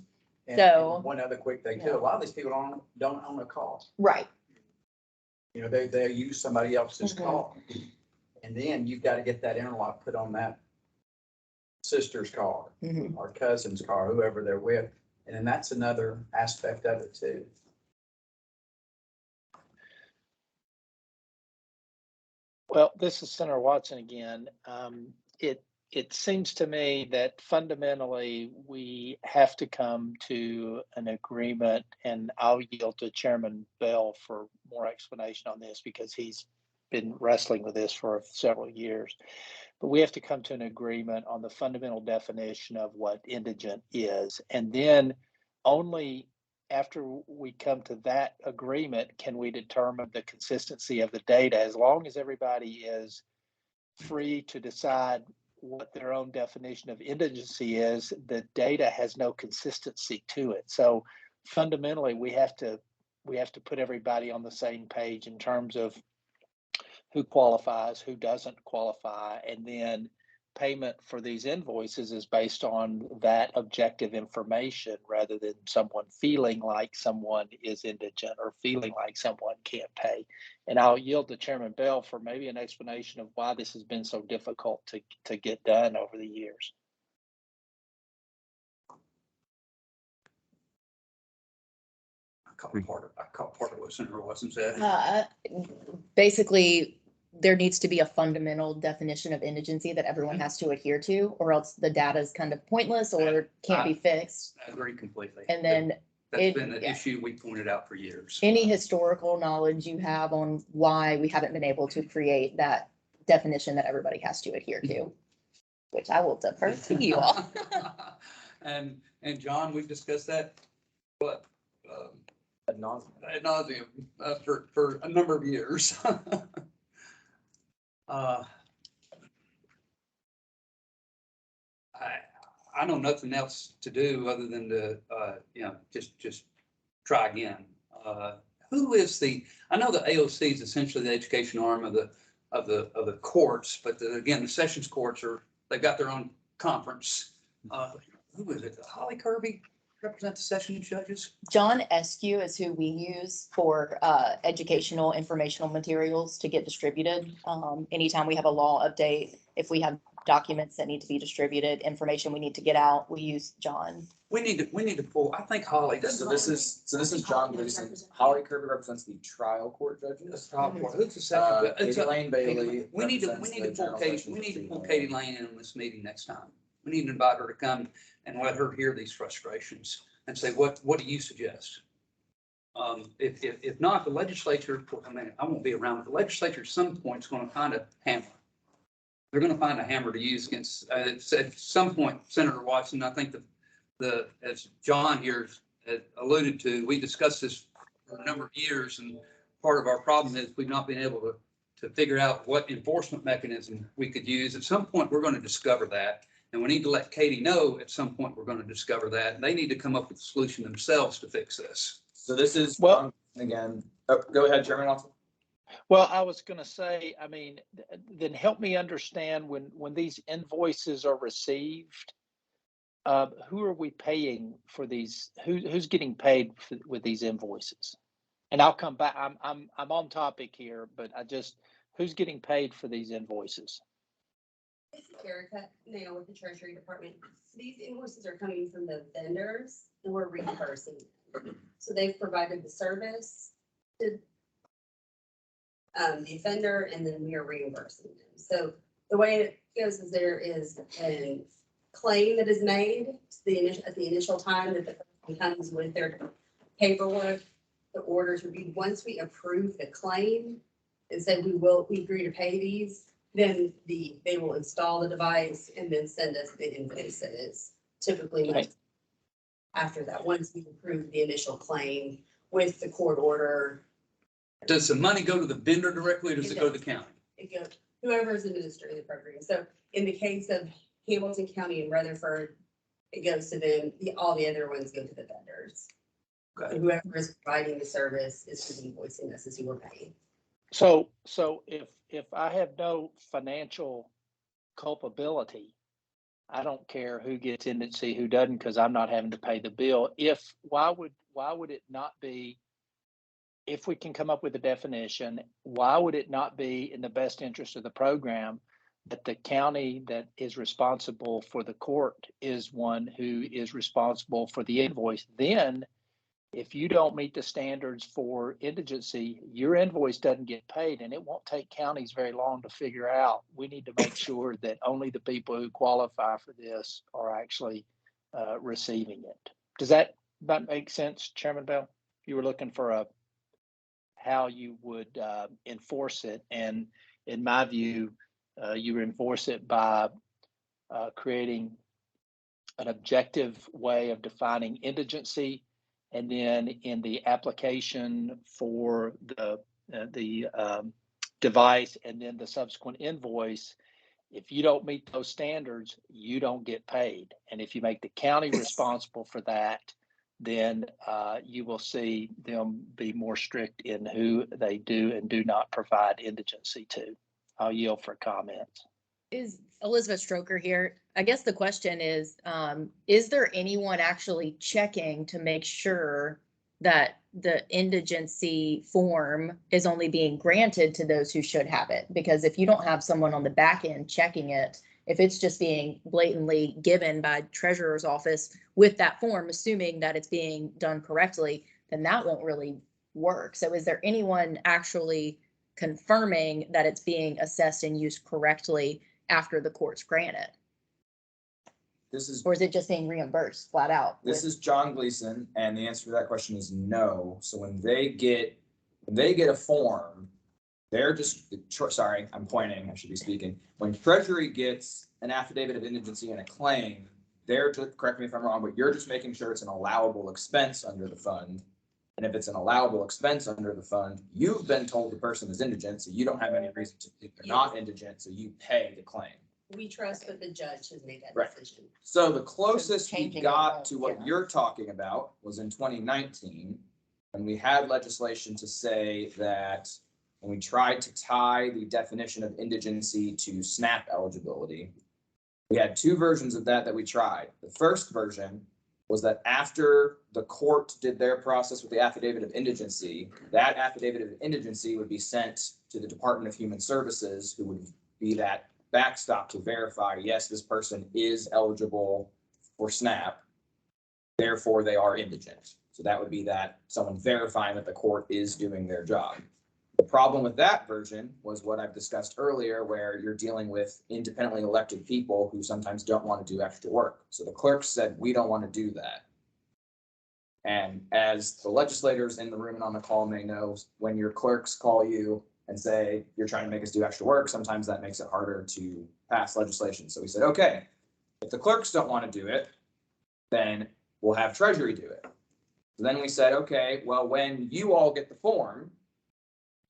So- one other quick thing too, a lot of these people don't own a car. Right. You know, they use somebody else's Mhm. car. And then you've got to get that interlock put on that sister's car Mhm. or cousin's car, whoever they're with. And then that's another aspect of it too. Well, this is Senator Watson again. It seems to me that fundamentally we have to come to an agreement, and I'll yield to Chairman Bell for more explanation on this because he's been wrestling with this for several years. But we have to come to an agreement on the fundamental definition of what indigent is. And then only after we come to that agreement can we determine the consistency of the data. As long as everybody is free to decide what their own definition of indigency is, the data has no consistency to it. So fundamentally, we have to put everybody on the same page in terms of who qualifies, who doesn't qualify, and then payment for these invoices is based on that objective information rather than someone feeling like someone is indigent or feeling like someone can't pay. And I'll yield to Chairman Bell for maybe an explanation of why this has been so difficult to get done over the years. I caught part of what Senator Watson said. Basically, there needs to be a fundamental definition of indigency that everyone has to adhere to, or else the data is kind of pointless or can't be fixed. I agree completely. And then That's been an issue we pointed out for years. any historical knowledge you have on why we haven't been able to create that definition that everybody has to adhere to, which I will defer to you all. And John, we've discussed that, but Ad nauseam. ad nauseam, for a number of years. I know nothing else to do other than to, just try again. Who is I know the AOC is essentially the education arm of the courts, but again, the sessions courts they've got their own conference. Who is it? Holly Kirby represent the session judges? John Eskew is who we use for educational informational materials to get distributed. Anytime we have a law update, if we have documents that need to be distributed, information we need to get out, we use John. We need to pull, I think Holly. So this is John Gleason. Holly Kirby represents the trial court judges. Who's the second? Katie Lane Bailey. We need to represents the pull General Katie, Sessions we need to of pull the- Katie Lane in on this meeting next time. We need to invite her to come and let her hear these frustrations and say, what do you suggest? If not, the legislature, I won't be around, but the legislature at some point is going to find a hammer. They're going to find a hammer to use against, at some point, Senator Watson, I think as John here had alluded to, we discussed this for a number of years, and part of our problem is we've not been able to figure out what enforcement mechanism we could use. At some point, we're going to discover that, and we need to let Katie know at some point we're going to discover that, and they need to come up with a solution themselves to fix this. So this is, Well- again, go ahead, Chairman Watson. Well, I was going to say, I mean, then help me understand when these invoices are received, who are we paying for these? Who's getting paid with these invoices? And I'll come back. I'm on topic here, but who's getting paid for these invoices? This is Erica now with the Treasury Department. These invoices are coming from the vendors and we're reimbursing them. So they've provided the service to the offender, and then we are reimbursing them. So the way it goes is there is a claim that is made at the initial time that the person comes with their paperwork. the orders would be, once we approve the claim and say we agree to pay these, then they will install the device and then send us the invoice, and it's typically Okay. after that, once we approve the initial claim with the court order, Does the money go to the vendor directly or does it go to the county? it goes, whoever is administering the program. So in the case of Hamilton County and Rutherford, it goes to them, all the other ones go to the vendors. Okay. And whoever is providing the service is who's invoicing us, is who we're paying. So if I have no financial culpability, I don't care who gets indigency, who doesn't, because I'm not having to pay the bill. Why would it not be, if we can come up with a definition, why would it not be in the best interest of the program that the county that is responsible for the court is one who is responsible for the invoice? Then, if you don't meet the standards for indigency, your invoice doesn't get paid, and it won't take counties very long to figure out. We need to make sure that only the people who qualify for this are actually receiving it. Does that make sense, Chairman Bell? You were looking for how you would enforce it, and in my view, you enforce it by creating an objective way of defining indigency. And then in the application for the device and then the subsequent invoice, if you don't meet those standards, you don't get paid. And if you make the county responsible for that, then you will see them be more strict in who they do and do not provide indigency to. I'll yield for comments. Is Elizabeth Stroker here? I guess the question is there anyone actually checking to make sure that the indigency form is only being granted to those who should have it? Because if you don't have someone on the back end checking it, if it's just being blatantly given by treasurer's office with that form, assuming that it's being done correctly, then that won't really work. So is there anyone actually confirming that it's being assessed and used correctly after the courts grant it? This is, Or is it just being reimbursed flat out? this is John Gleason, and the answer to that question is no. So when they get a form, they're just, sorry, I'm pointing, I should be speaking. When Treasury gets an affidavit of indigency and a claim, they're just, correct me if I'm wrong, but you're just making sure it's an allowable expense under the fund. And if it's an allowable expense under the fund, you've been told the person is indigent, so you don't have any reason to think they're not indigent, so you pay the claim. We trust that the judge has made that Right. decision. So the closest we changing it got won't, to what yeah. you're talking about was in 2019, when we had legislation to say that when we tried to tie the definition of indigency to SNAP eligibility, we had two versions of that we tried. The first version was that after the court did their process with the affidavit of indigency, that affidavit of indigency would be sent to the Department of Human Services, who would be that backstop to verify, yes, this person is eligible for SNAP, therefore they are indigent. So that would be that someone verifying that the court is doing their job. The problem with that version was what I've discussed earlier, where you're dealing with independently elected people who sometimes don't want to do extra work. So the clerks said, we don't want to do that. And as the legislators in the room and on the call may know, when your clerks call you and say, you're trying to make us do extra work, sometimes that makes it harder to pass legislation. So we said, okay, if the clerks don't want to do it, then we'll have Treasury do it. So then we said, okay, well, when you all get the form,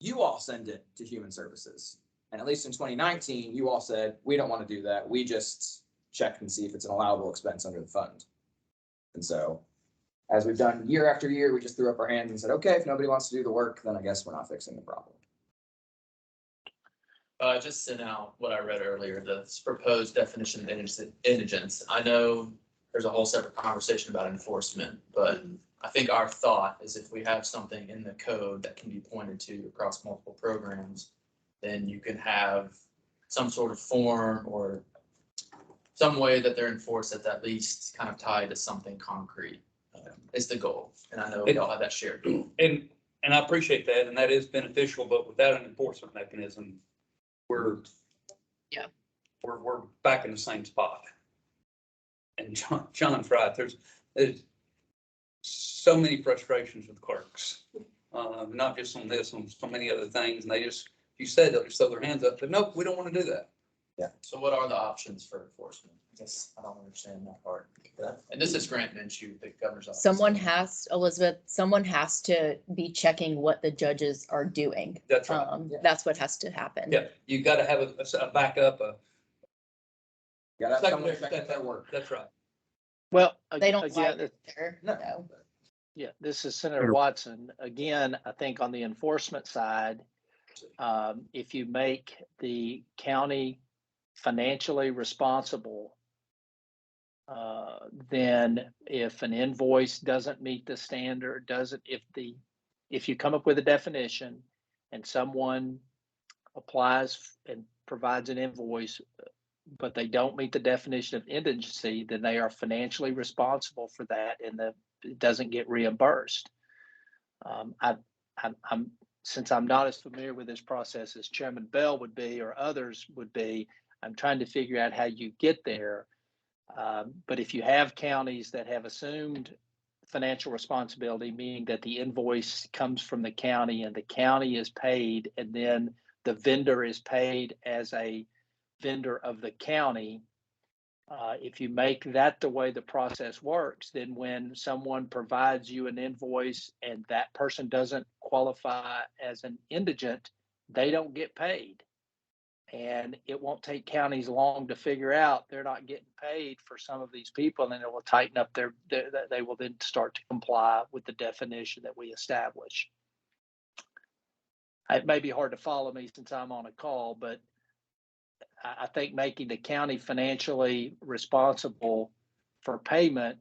you all send it to Human Services. And at least in 2019, you all said, we don't want to do that. We just check and see if it's an allowable expense under the fund. And so as we've done year after year, we just threw up our hands and said, okay, if nobody wants to do the work, then I guess we're not fixing the problem. I just sent out what I read earlier, the proposed definition of indigence. I know there's a whole separate conversation about enforcement, but I think our thought is if we have something in the code that can be pointed to across multiple programs, then you can have some sort of form or some way that they're enforced that's at least kind of tied to something concrete. Is the goal. And I know we all have that shared goal. And I appreciate that, and that is beneficial, but without an enforcement mechanism, we're back in the same spot. And John's right, there's so many frustrations with clerks. Not just on this, on so many other things, and they just, you said, they'll just throw their hands up, but nope, we don't want to do that. So what are the options for enforcement? I guess I don't understand that part. And this is Grant Minshew, the governor's office. Elizabeth, someone has to be checking what the judges are doing. That's right. That's what has to happen. Yeah, you gotta have a backup, a Gotta have someone secondary, checking their work. that's right. Well, They don't again, like it there. No. No. yeah, this is Senator Watson. Again, I think on the enforcement side, if you make the county financially responsible, then if an invoice doesn't meet the standard, if you come up with a definition and someone applies and provides an invoice, but they don't meet the definition of indigency, then they are financially responsible for that, and it doesn't get reimbursed. Since I'm not as familiar with this process as Chairman Bell would be or others would be, I'm trying to figure out how you get there. But if you have counties that have assumed financial responsibility, meaning that the invoice comes from the county and the county is paid, and then the vendor is paid as a vendor of the county, if you make that the way the process works, then when someone provides you an invoice and that person doesn't qualify as an indigent, they don't get paid. And it won't take counties long to figure out they're not getting paid for some of these people, and it will tighten up they will then start to comply with the definition that we establish. It may be hard to follow me since I'm on a call, but I think making the county financially responsible for payment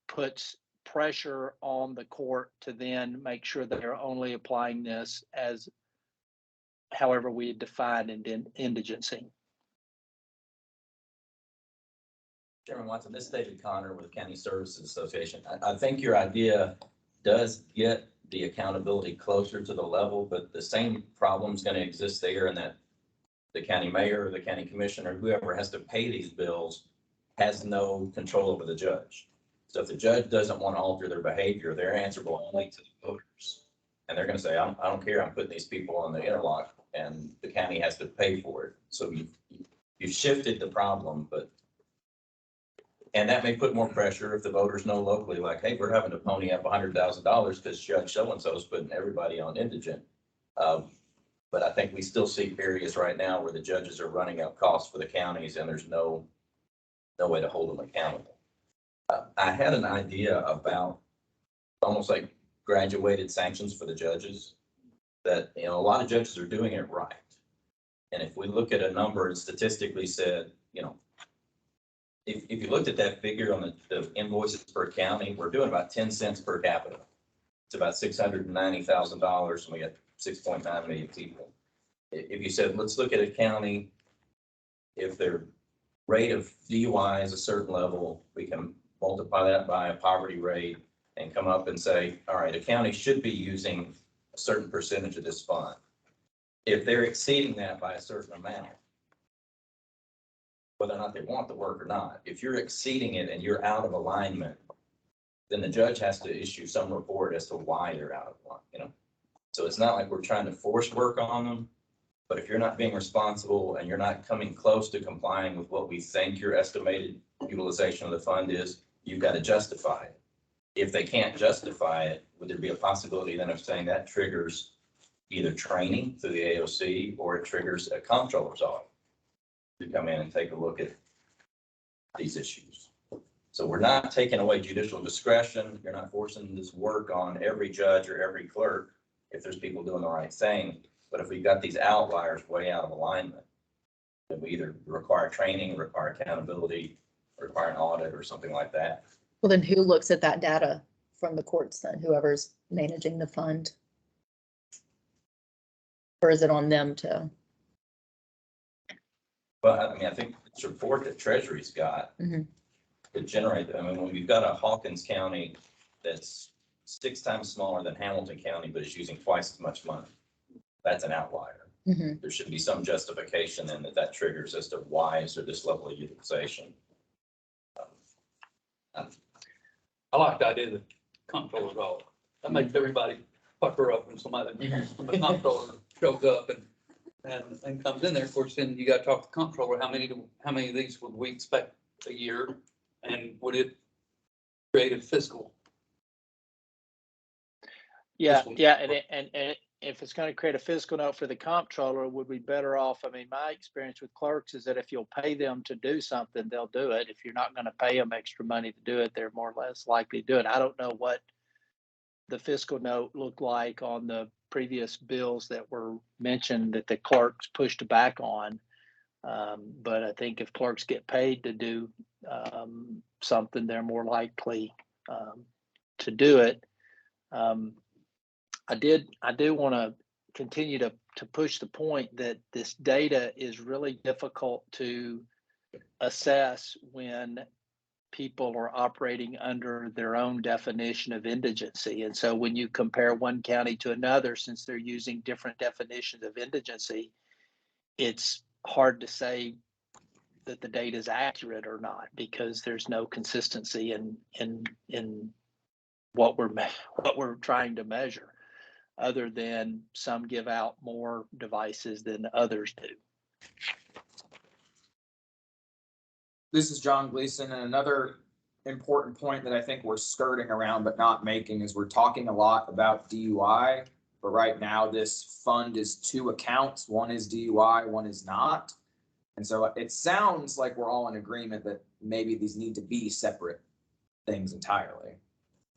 puts pressure on the court to then make sure that they're only applying this as however we define indigency. Chairman Watson, this is David Connor with County Services Association. I think your idea does get the accountability closer to the level, but the same problem's going to exist there, in that the county mayor or the county commissioner, whoever has to pay these bills, has no control over the judge. So if the judge doesn't want to alter their behavior, they're answerable only to the voters. And they're going to say, I don't care, I'm putting these people on the interlock, and the county has to pay for it. So you've shifted the problem, and that may put more pressure if the voters know locally, like, hey, we're having to pony up $100,000 because Judge so-and-so is putting everybody on indigent. But I think we still see areas right now where the judges are running up costs for the counties, and there's no way to hold them accountable. I had an idea about almost like graduated sanctions for the judges, that, a lot of judges are doing it right. And if we look at a number, it statistically said, if you looked at that figure on the invoices per county, we're doing about 10 cents per capita. It's about $690,000, and we got 6.9 million people. If you said, let's look at a county, if their rate of DUI is a certain level, we can multiply that by a poverty rate and come up and say, all right, a county should be using a certain percentage of this fund. If they're exceeding that by a certain amount, whether or not they want the work or not, if you're exceeding it and you're out of alignment, then the judge has to issue some report as to why they're out of alignment, So it's not like we're trying to force work on them, but if you're not being responsible and you're not coming close to complying with what we think your estimated utilization of the fund is, you've got to justify it. If they can't justify it, would there be a possibility then of saying that triggers either training through the AOC, or it triggers a comptroller's audit to come in and take a look at these issues? So we're not taking away judicial discretion. You're not forcing this work on every judge or every clerk if there's people doing the right thing. But if we've got these outliers way out of alignment, then we either require training, require accountability, require an audit or something like that. Well, then who looks at that data from the courts then? Whoever's managing the fund? Or is it on them to? But I think this report that Treasury's got to generate, when we've got a Hawkins County that's 6 times smaller than Hamilton County, but is using twice as much money, that's an outlier. There should be some justification then that triggers as to why is there this level of utilization. I like the idea that comptroller call. That makes everybody pucker up when somebody from the comptroller shows up and comes in there. Of course, then you gotta talk to the comptroller, how many of these would we expect a year? And would it create a fiscal? Yeah, Fiscal- yeah, and if it's gonna create a fiscal note for the comptroller, would we better off, I mean, my experience with clerks is that if you'll pay them to do something, they'll do it. If you're not gonna pay them extra money to do it, they're more or less likely to do it. I don't know what the fiscal note looked like on the previous bills that were mentioned that the clerks pushed back on. But I think if clerks get paid to do something, they're more likely to do it. I do want to continue to push the point that this data is really difficult to assess when people are operating under their own definition of indigency. And so when you compare one county to another, since they're using different definitions of indigency, it's hard to say that the data is accurate or not, because there's no consistency in what we're trying to measure, other than some give out more devices than others do. This is John Gleason, and another important point that I think we're skirting around but not making is we're talking a lot about DUI, but right now this fund is two accounts. One is DUI, one is not. And so it sounds like we're all in agreement that maybe these need to be separate things entirely.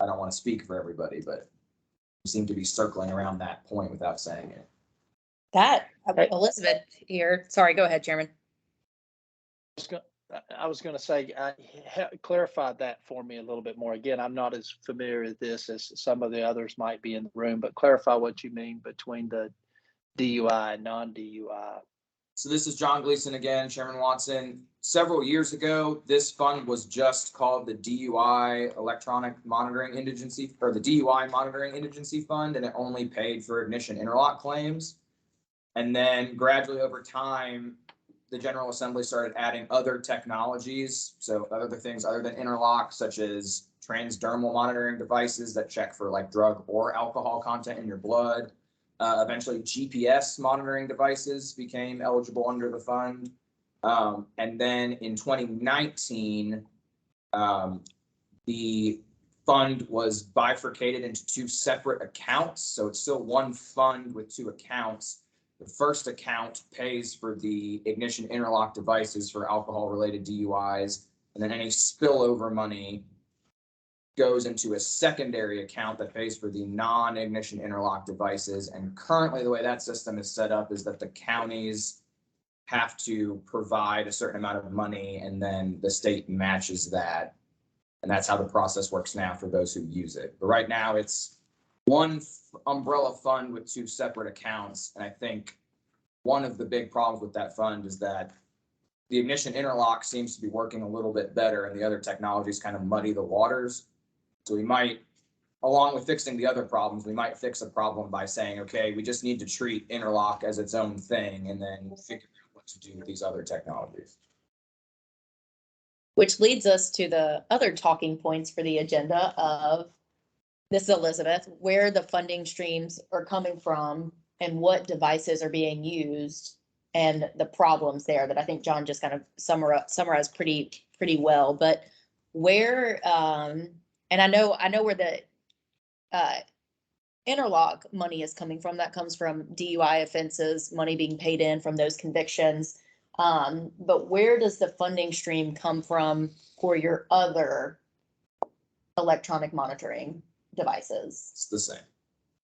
I don't want to speak for everybody, but we seem to be circling around that point without saying it. That, Elizabeth here, sorry, go ahead, Chairman. I was going to say, clarify that for me a little bit more. Again, I'm not as familiar with this as some of the others might be in the room, but clarify what you mean between the DUI and non-DUI. So this is John Gleason again, Chairman Watson. Several years ago, this fund was just called the DUI Electronic Monitoring Indigency, or the DUI Monitoring Indigency Fund, and it only paid for ignition interlock claims. And then gradually over time, the General Assembly started adding other technologies. So other things other than interlock, such as transdermal monitoring devices that check for like drug or alcohol content in your blood. Eventually GPS monitoring devices became eligible under the fund. And then in 2019, the fund was bifurcated into two separate accounts. So it's still one fund with two accounts. The first account pays for the ignition interlock devices for alcohol-related DUIs, and then any spillover money goes into a secondary account that pays for the non-ignition interlock devices. And currently, the way that system is set up is that the counties have to provide a certain amount of money, and then the state matches that. And that's how the process works now for those who use it. But right now, it's one umbrella fund with two separate accounts. And I think one of the big problems with that fund is that the ignition interlock seems to be working a little bit better, and the other technologies kind of muddy the waters. So we might, along with fixing the other problems, we might fix a problem by saying, okay, we just need to treat interlock as its own thing and then figure out what to do with these other technologies. Which leads us to the other talking points for the agenda of, this is Elizabeth, where the funding streams are coming from and what devices are being used and the problems there that I think John just kind of summarized pretty well. But where, and I know where the interlock money is coming from. That comes from DUI offenses, money being paid in from those convictions. But where does the funding stream come from for your other electronic monitoring devices It's the same.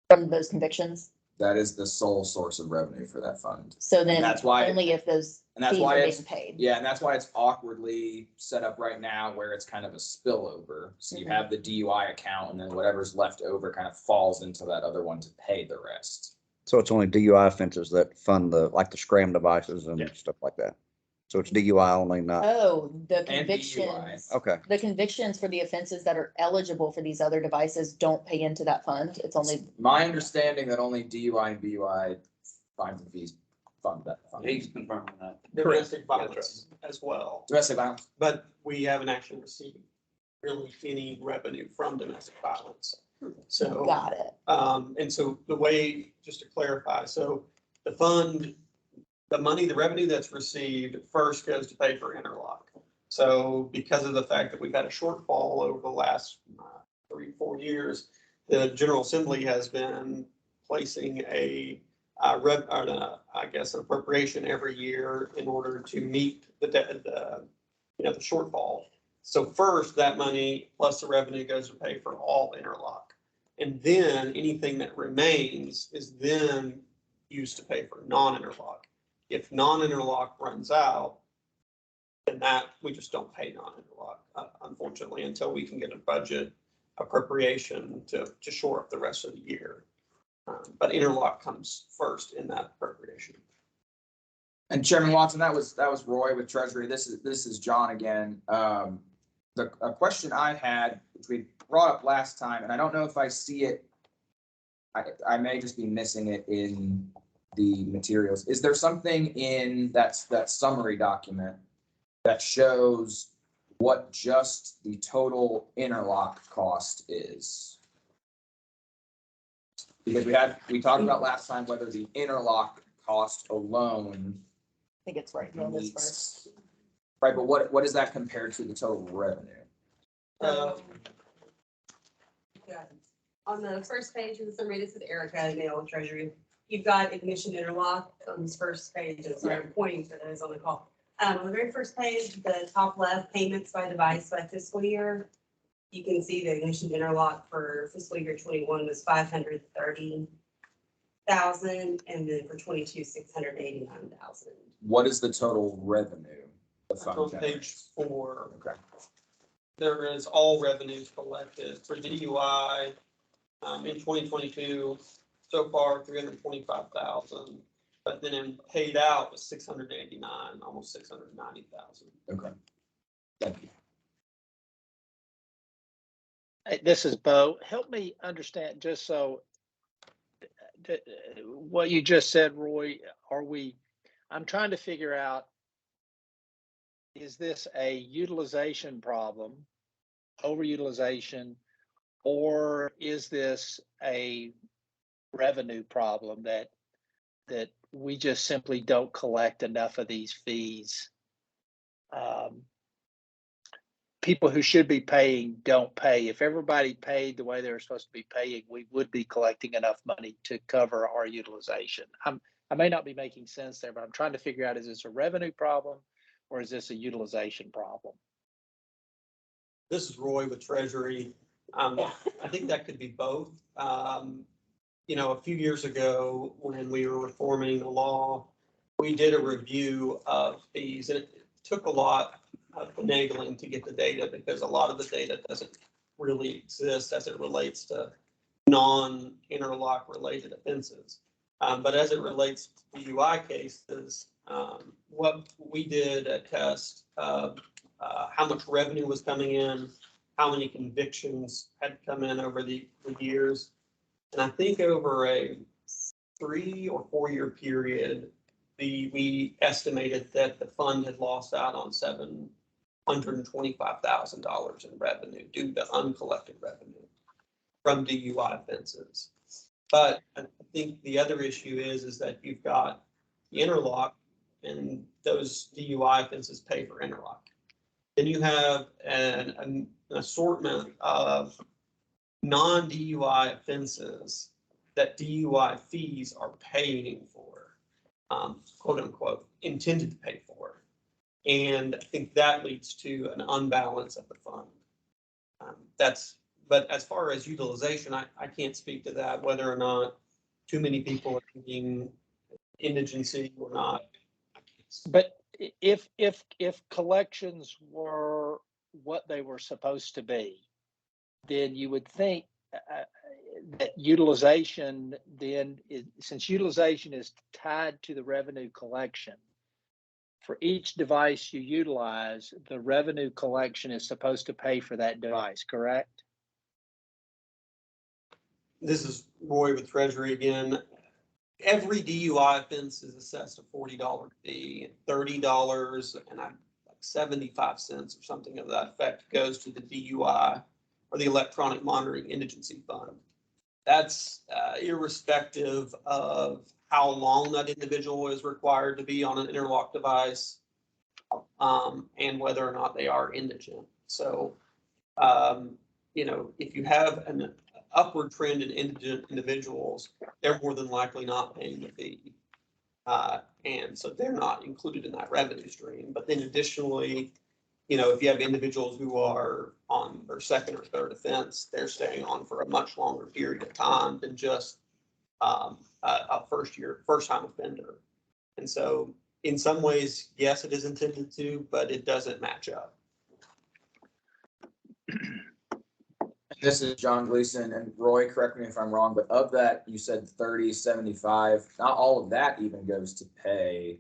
from those convictions? That is the sole source of revenue for that fund. So then that's why- only if those And that's fees why are it's, being paid. yeah, and that's why it's awkwardly set up right now where it's kind of a spillover. So you have the DUI account, and then whatever's left over kind of falls into that other one to pay the rest. So it's only DUI offenses that fund like the scram devices and Yeah. stuff like that. So it's DUI only, not, Oh, the And convictions. okay. The convictions for the offenses that are eligible for these other devices don't pay into that fund. It's only, My understanding that only DUI and BUI fines and fees fund that fund. He's confirming that. Domestic Correct. violence as well, Domestic violence. but we haven't actually received really any revenue from domestic violence. So. Got it. And so the way, just to clarify, so the fund, the money, the revenue that's received first goes to pay for interlock. So because of the fact that we've had a shortfall over the last 3-4 years, the General Assembly has been placing I guess, an appropriation every year in order to meet the shortfall. So first, that money plus the revenue goes to pay for all interlock. And then anything that remains is then used to pay for non-interlock. If non-interlock runs out, then we just don't pay non-interlock, unfortunately, until we can get a budget appropriation to shore up the rest of the year. But interlock comes first in that appropriation. And Chairman Watson, that was Roy with Treasury. This is John again. A question I had, which we brought up last time, and I don't know if I see it. I may just be missing it in the materials. Is there something in that summary document that shows what just the total interlock cost is? Because we talked about last time whether the interlock cost alone. I think it's right here on this first. Right, but what is that compared to the total revenue? Yeah. On the first page of the summary, this is Erica, Mail Treasury. You've got admission interlock on this first page, and sorry, I'm pointing to those on the call. On the very first page, the top left, payments by device by fiscal year. You can see the admission interlock for fiscal year 21 was 530,000, and then for 22, 689,000. What is the total revenue? That's on page 4. Okay. There is all revenues collected for DUI in 2022. So far, 325,000, but then paid out was 689, almost 690,000. Okay. Thank you. Hey, this is Bo. Help me understand, just so what you just said, Roy. I'm trying to figure out, is this a utilization problem, overutilization, or is this a revenue problem that we just simply don't collect enough of these fees? People who should be paying don't pay. If everybody paid the way they were supposed to be paying, we would be collecting enough money to cover our utilization. I may not be making sense there, but I'm trying to figure out, is this a revenue problem or is this a utilization problem? This is Roy with Treasury. I think that could be both. A few years ago when we were reforming the law, we did a review of fees, and it took a lot of finagling to get the data because a lot of the data doesn't really exist as it relates to non-interlock related offenses. But as it relates to DUI cases, what we did a test of how much revenue was coming in, how many convictions had come in over the years. And I think over a 3 or 4 year period, we estimated that the fund had lost out on $725,000 in revenue due to uncollected revenue from DUI offenses. But I think the other issue is that you've got the interlock, and those DUI offenses pay for interlock. Then you have an assortment of non-DUI offenses that DUI fees are paying for, quote unquote, intended to pay for. And I think that leads to an unbalance of the fund. But as far as utilization, I can't speak to that, whether or not too many people are being indigency or not. But if collections were what they were supposed to be, then you would think that utilization then since utilization is tied to the revenue collection, for each device you utilize, the revenue collection is supposed to pay for that device, correct? This is Roy with Treasury again. Every DUI offense is assessed a $40 fee, $30, and I 75 cents or something of that effect goes to the DUI or the Electronic Monitoring Indigency Fund. That's irrespective of how long that individual is required to be on an interlock device, and whether or not they are indigent. So, you know, if you have an upward trend in indigent individuals, they're more than likely not paying the fee. And so they're not included in that revenue stream. But then additionally, you know, if you have individuals who are on their second or third offense, they're staying on for a much longer period of time than just a first time offender. And so in some ways, yes, it is intended to, but it doesn't match up. This is John Gleason, and Roy, correct me if I'm wrong, but of that, you said 30, 75, not all of that even goes to pay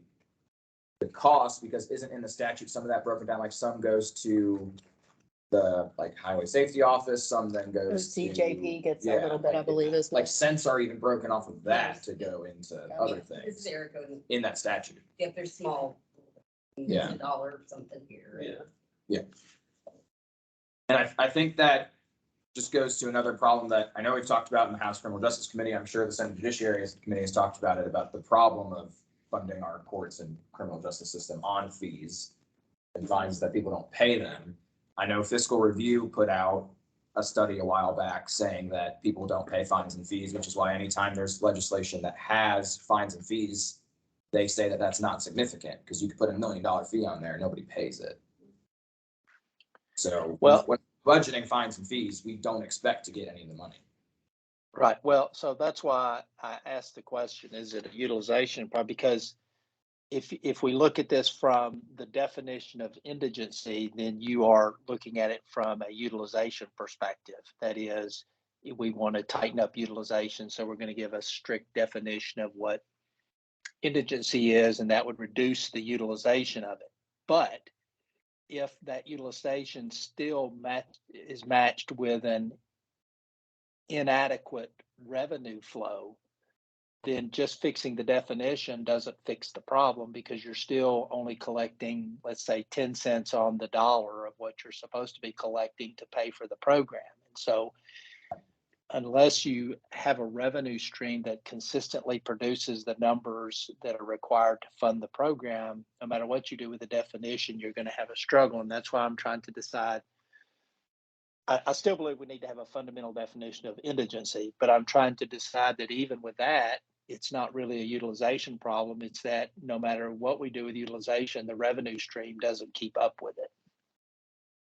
the cost, because isn't in the statute some of that broken down, like some goes to the highway safety office, some then goes to. CJP gets a Yeah, little bit, I believe, as well. Like cents are even broken off of that to go into other This things is Erica. in that statute. If they're small, Yeah. $1 or something here. Yeah. And I think that just goes to another problem that I know we've talked about in the House Criminal Justice Committee. I'm sure the Senate Judiciary Committee has talked about it, about the problem of funding our courts and criminal justice system on fees and fines that people don't pay them. I know Fiscal Review put out a study a while back saying that people don't pay fines and fees, which is why anytime there's legislation that has fines and fees, they say that that's not significant, because you could put $1 million fee on there and nobody pays it. So Well, when budgeting fines and fees, we don't expect to get any of the money. right. Well, so that's why I asked the question, is it a utilization problem? Because if we look at this from the definition of indigency, then you are looking at it from a utilization perspective. That is, we want to tighten up utilization. So we're going to give a strict definition of what indigency is, and that would reduce the utilization of it. But if that utilization still is matched with an inadequate revenue flow, then just fixing the definition doesn't fix the problem, because you're still only collecting, let's say, 10 cents on the dollar of what you're supposed to be collecting to pay for the program. And so unless you have a revenue stream that consistently produces the numbers that are required to fund the program, no matter what you do with the definition, you're going to have a struggle. And that's why I'm trying to decide. I still believe we need to have a fundamental definition of indigency, but I'm trying to decide that even with that, it's not really a utilization problem. It's that no matter what we do with utilization, the revenue stream doesn't keep up with it.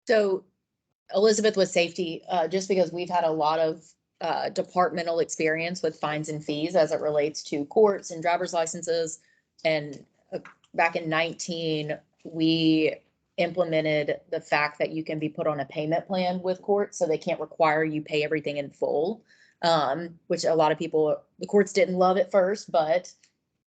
So Elizabeth, with safety, just because we've had a lot of departmental experience with fines and fees as it relates to courts and driver's licenses. And back in 19, we implemented the fact that you can be put on a payment plan with courts, so they can't require you pay everything in full, which a lot of people, the courts didn't love at first, but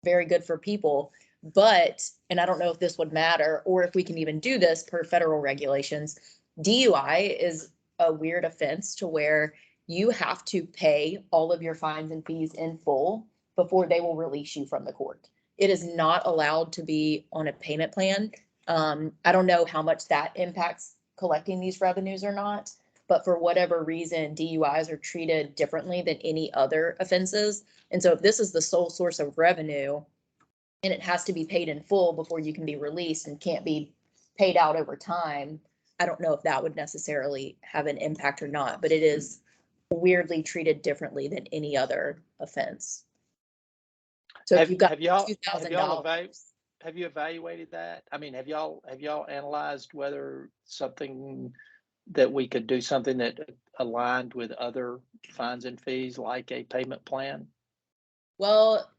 very good for people. But, and I don't know if this would matter or if we can even do this per federal regulations, DUI is a weird offense to where you have to pay all of your fines and fees in full before they will release you from the court. It is not allowed to be on a payment plan. I don't know how much that impacts collecting these revenues or not, but for whatever reason, DUIs are treated differently than any other offenses. And so if this is the sole source of revenue and it has to be paid in full before you can be released and can't be paid out over time, I don't know if that would necessarily have an impact or not, but it is weirdly treated differently than any other offense. So if you've got $2,000. Have you evaluated that? I mean, have y'all analyzed whether something that we could do something that aligned with other fines and fees, like a payment plan? Well,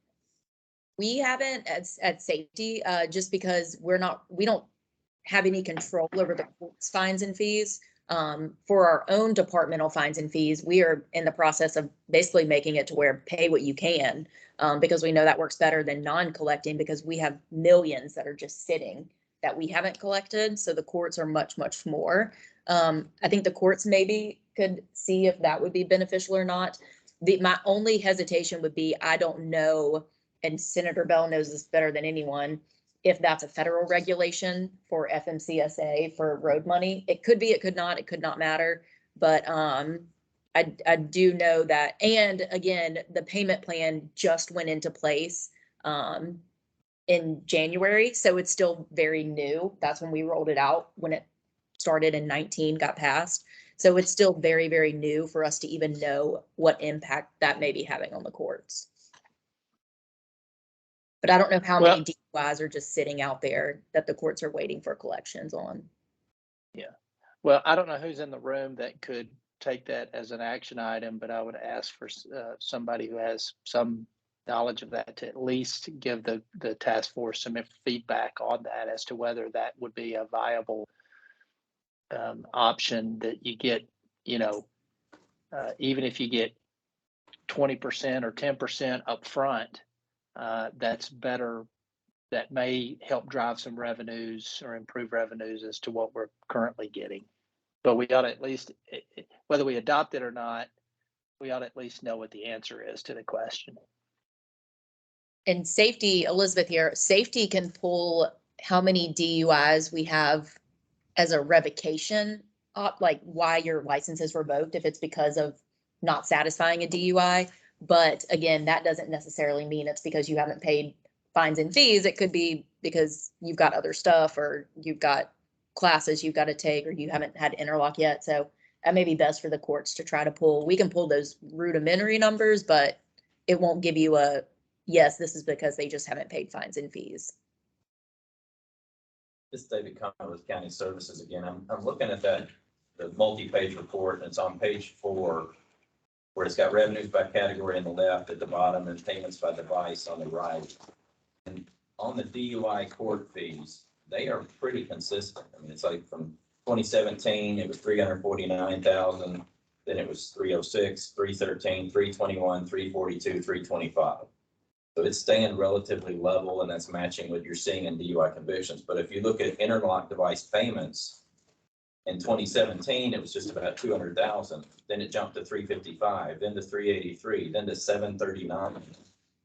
we haven't at safety, just because we don't have any control over the court's fines and fees. For our own departmental fines and fees, we are in the process of basically making it to where pay what you can, because we know that works better than non-collecting, because we have millions that are just sitting that we haven't collected. So the courts are much, much more. I think the courts maybe could see if that would be beneficial or not. My only hesitation would be, I don't know, and Senator Bell knows this better than anyone, if that's a federal regulation for FMCSA for road money. It could be, it could not matter. But I do know that, and again, the payment plan just went into place in January, so it's still very new. That's when we rolled it out, when it started in 19, got passed. So it's still very, very new for us to even know what impact that may be having on the courts. But I don't know how many DUIs are just sitting out there that the courts are waiting for collections on. Yeah. Well, I don't know who's in the room that could take that as an action item, but I would ask for somebody who has some knowledge of that to at least give the task force some feedback on that as to whether that would be a viable option that you get, even if you get 20% or 10% upfront, that's better. That may help drive some revenues or improve revenues as to what we're currently getting. But we ought to at least, whether we adopt it or not, we ought to at least know what the answer is to the question. And safety, Elizabeth here, safety can pull how many DUIs we have as a revocation, like why your license is revoked if it's because of not satisfying a DUI. But again, that doesn't necessarily mean it's because you haven't paid fines and fees. It could be because you've got other stuff, or you've got classes you've got to take, or you haven't had interlock yet. So that may be best for the courts to try to pull. We can pull those rudimentary numbers, but it won't give you a, yes, this is because they just haven't paid fines and fees. This is David Connor with County Services again. I'm looking at the multi-page report, and it's on page 4, where it's got revenues by category on the left at the bottom and payments by device on the right. And on the DUI court fees, they are pretty consistent. I mean, it's like from 2017, it was 349,000, then it was 306, 313, 321, 342, 325. So it's staying relatively level, and that's matching what you're seeing in DUI convictions. But if you look at interlock device payments, in 2017, it was just about 200,000. Then it jumped to 355, then to 383, then to 739,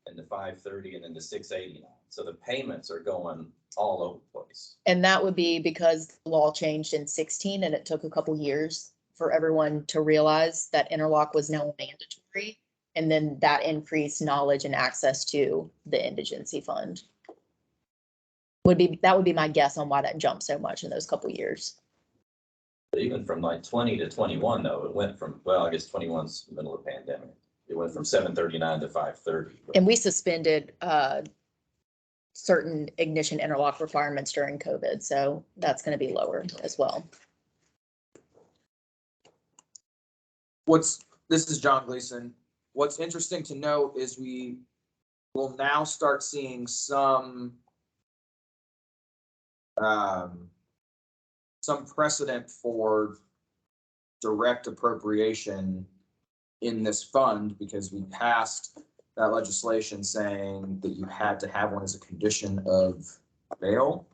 and to 530, and then to 689. So the payments are going all over the place. And that would be because the law changed in 16, and it took a couple years for everyone to realize that interlock was now mandatory. And then that increased knowledge and access to the indigency fund. That would be my guess on why that jumped so much in those couple years. But even from like 20 to 21, though, it went from, well, I guess 21's the middle of the pandemic. It went from 739 to 530. And we suspended certain ignition interlock requirements during COVID, so that's going to be lower as well. This is John Gleason. What's interesting to note is we will now start seeing some precedent for direct appropriation in this fund, because we passed that legislation saying that you had to have one as a condition of bail.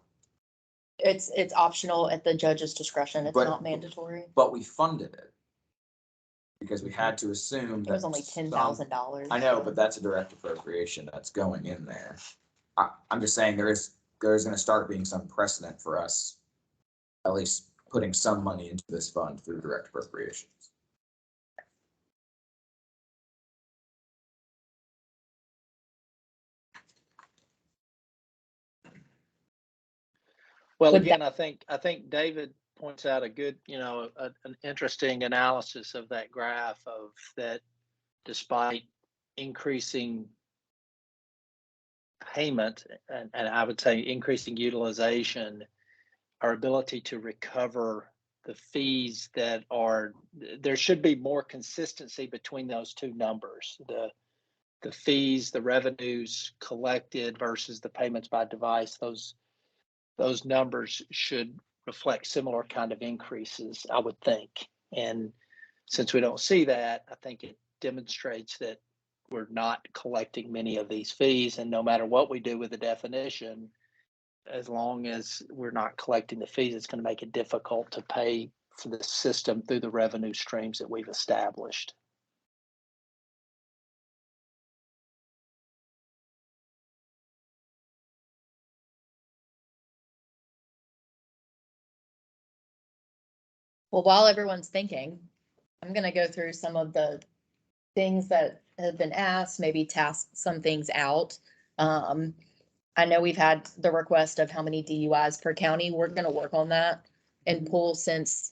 It's optional at the judge's discretion. It's But- not mandatory. But we funded it because we had to assume It that was only $10,000. I know, but that's a direct appropriation that's going in there. I'm just saying there's going to start being some precedent for us, at least putting some money into this fund through direct appropriations. Well, Would again, I think David points out a good, an interesting analysis of that graph of that despite increasing payment and I would say increasing utilization, our ability to recover the fees there should be more consistency between those two numbers. The fees, the revenues collected versus the payments by device, those numbers should reflect similar kind of increases, I would think. And since we don't see that, I think it demonstrates that we're not collecting many of these fees. And no matter what we do with the definition, as long as we're not collecting the fees, it's going to make it difficult to pay for the system through the revenue streams that we've established. Well, while everyone's thinking, I'm gonna go through some of the things that have been asked, maybe task some things out. I know we've had the request of how many DUIs per county. We're gonna work on that and pull since,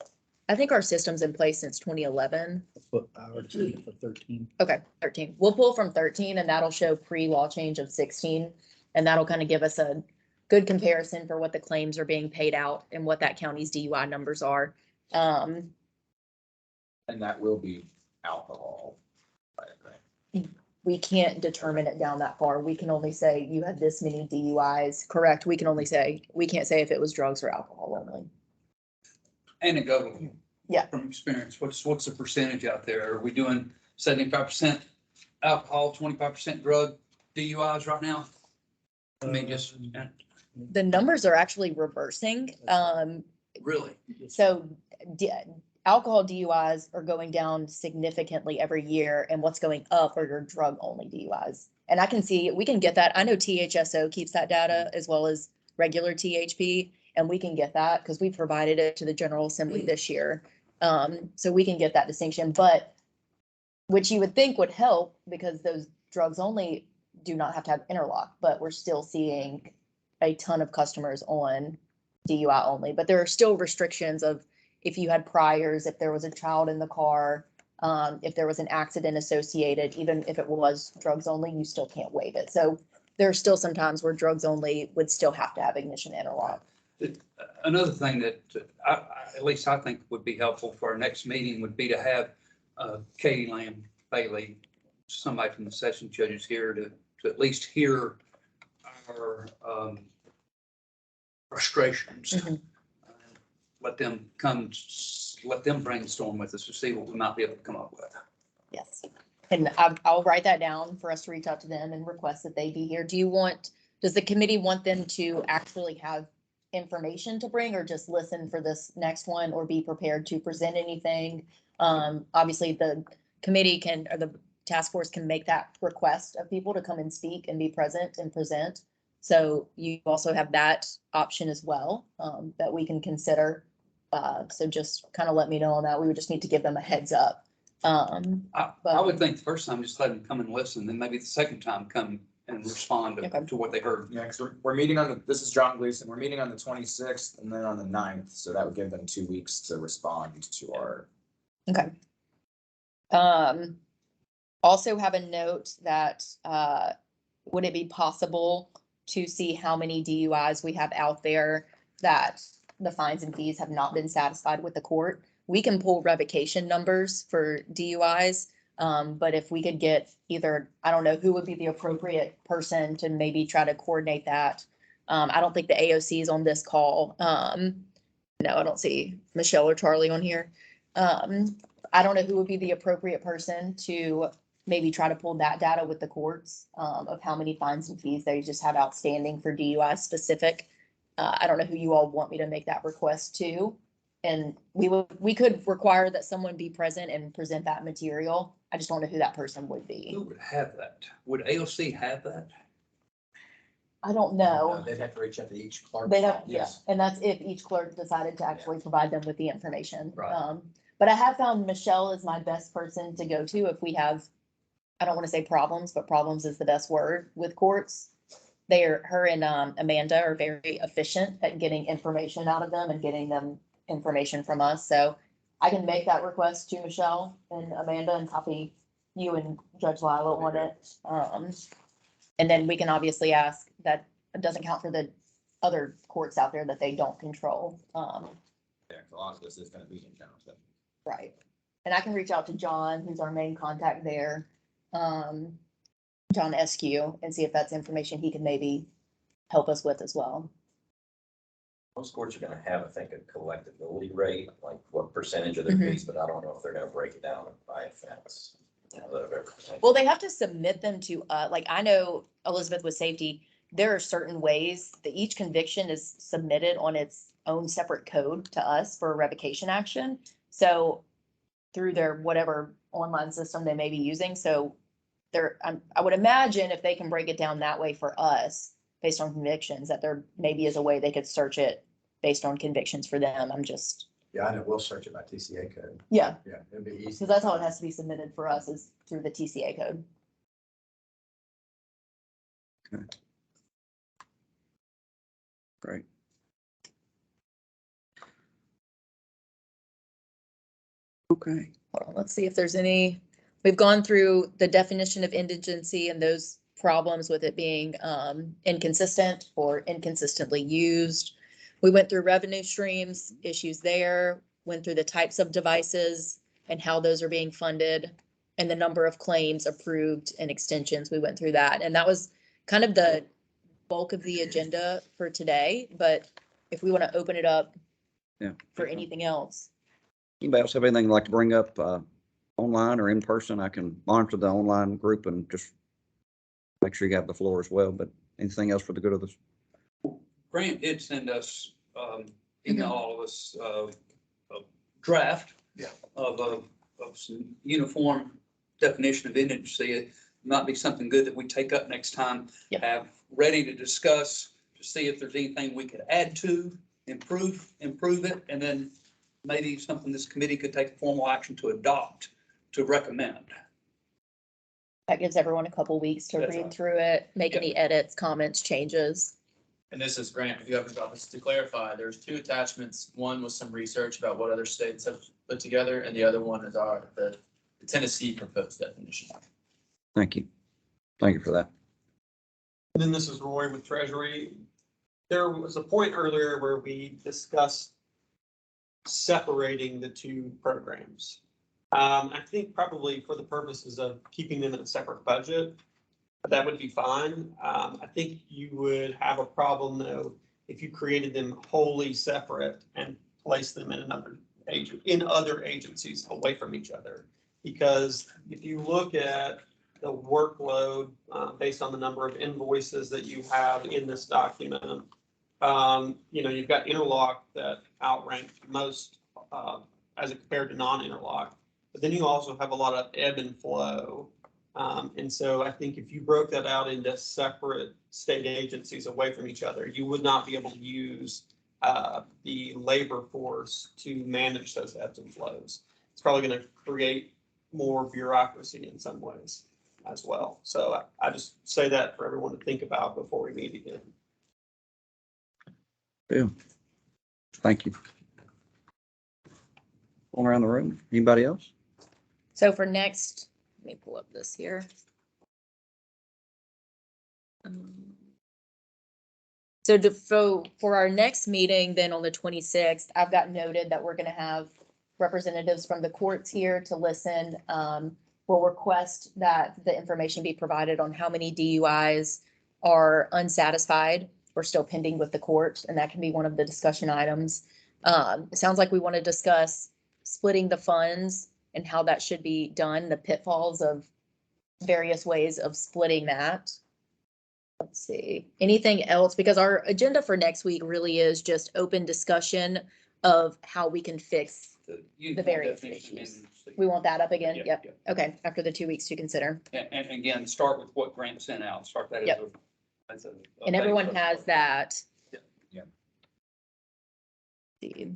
I think our system's in place since 2011. What I already seen it for 13. Okay, 13. We'll pull from 13 and that'll show pre-law change of 16. And that'll kind of give us a good comparison for what the claims are being paid out and what that county's DUI numbers are. And that will be alcohol. I think. We can't determine it down that far. We can only say you had this many DUIs, correct? We can only say, we can't say if it was drugs or alcohol only. Anecdotal. Yeah. From experience, what's the percentage out there? Are we doing 75% alcohol, 25% drug DUIs right now? I mean, just, The numbers are actually reversing. really? So alcohol DUIs are going down significantly every year, and what's going up are your drug only DUIs. And I can see, we can get that. I know THSO keeps that data as well as regular THP, and we can get that because we provided it to the General Assembly this year. So we can get that distinction, but which you would think would help because those drugs only do not have to have interlock, but we're still seeing a ton of customers on DUI only, but there are still restrictions of if you had priors, if there was a child in the car, if there was an accident associated, even if it was drugs only, you still can't waive it. So there are still some times where drugs only would still have to have ignition interlock. Another thing that at least I think would be helpful for our next meeting would be to have Katie Lamb Bailey, somebody from the session judges here to at least hear our frustrations. Mhm. Let them brainstorm with us to see what we might be able to come up with. Yes. And I'll write that down for us to reach out to them and request that they be here. Does the committee want them to actually have information to bring or just listen for this next one or be prepared to present anything? Obviously the committee or the task force can make that request of people to come and speak and be present and present. So you also have that option as well, that we can consider. So just kind of let me know on that. We would just need to give them a heads up. I would think the first time, just let them come and listen, then maybe the second time come and respond Okay. to what they heard. Yeah, because we're meeting on this is John Gleason. We're meeting on the 26th and then on the 9th. So that would give them 2 weeks to respond to our. Okay. Also have a note that, would it be possible to see how many DUIs we have out there that the fines and fees have not been satisfied with the court? We can pull revocation numbers for DUIs, but if we could get either, I don't know who would be the appropriate person to maybe try to coordinate that. I don't think the AOC is on this call. No, I don't see Michelle or Charlie on here. I don't know who would be the appropriate person to maybe try to pull that data with the courts, of how many fines and fees they just have outstanding for DUI specific. I don't know who you all want me to make that request to. And we could require that someone be present and present that material. I just don't know who that person would be. Who would have that? Would AOC have that? I don't know. They'd have to reach out to each clerk. They have, yeah, Yes. and that's if each clerk decided to actually provide them with the information. Right. But I have found Michelle is my best person to go to if we have, I don't want to say problems, but problems is the best word with courts. Her and Amanda are very efficient at getting information out of them and getting them information from us. So I can make that request to Michelle and Amanda and copy you and Judge Lila on it. And then we can obviously ask that it doesn't count for the other courts out there that they don't control. Yeah, a lot of this is going to be in general session. Right. And I can reach out to John, who's our main contact there. John SQ, and see if that's information he can maybe help us with as well. Most courts are gonna have, I think, a collectability rate, like what percentage of their Mhm. fees, but I don't know if they're gonna break it down by offense. Well, they have to submit them to, like, I know Elizabeth with safety, there are certain ways that each conviction is submitted on its own separate code to us for a revocation action. So through their whatever online system they may be using, so I would imagine if they can break it down that way for us, based on convictions, that there maybe is a way they could search it based on convictions for them. I'm just Yeah, I know, we'll search it by TCA code. Yeah, Yeah, it'd be easy. because that's how it has to be submitted for us is through the TCA code. Great. Okay. Hold on, let's see if there's any, we've gone through the definition of indigency and those problems with it being inconsistent or inconsistently used. We went through revenue streams, issues there, went through the types of devices and how those are being funded and the number of claims approved and extensions. We went through that. And that was kind of the bulk of the agenda for today. But if we want to open it up Yeah. for anything else. Anybody else have anything they'd like to bring up online or in person? I can monitor the online group and just make sure you have the floor as well. But anything else for the good of this? Grant did send us, email all of us, a draft. Yeah. Of some uniform definition of indigency. It might be something good that we take up next time. Yep. Have ready to discuss, to see if there's anything we could add to, improve it, and then maybe something this committee could take formal action to adopt, to recommend. That gives everyone a couple weeks to That's read right. through it, make Yep. any edits, comments, changes. And this is Grant, with the governor's office. To clarify, there's two attachments. One was some research about what other states have put together, and the other one is the Tennessee proposed definition. Thank you. Thank you for that. And then this is Roy with Treasury. There was a point earlier where we discussed separating the two programs. I think probably for the purposes of keeping them in a separate budget, that would be fine. I think you would have a problem though, if you created them wholly separate and placed them in other agencies away from each other. Because if you look at the workload, based on the number of invoices that you have in this document, you've got interlock that outranked most, as compared to non-interlock. But then you also have a lot of ebb and flow. And so I think if you broke that out into separate state agencies away from each other, you would not be able to use the labor force to manage those ebbs and flows. It's probably going to create more bureaucracy in some ways as well. So I just say that for everyone to think about before we meet again. Yeah. Thank you. Going around the room. Anybody else? So for next, let me pull up this here. So for our next meeting, then on the 26th, I've got noted that we're going to have representatives from the courts here to listen. We'll request that the information be provided on how many DUIs are unsatisfied or still pending with the court, and that can be one of the discussion items. It sounds like we want to discuss splitting the funds and how that should be done, the pitfalls of various ways of splitting that. Let's see, anything else? Because our agenda for next week really is just open discussion of how we can fix. The various issues. We want that up again? Yep, Yep. yep. Okay, after the 2 weeks to consider. And again, start with what Grant sent out, start that Yep. as a. And everyone has that. Yeah. Yeah. See.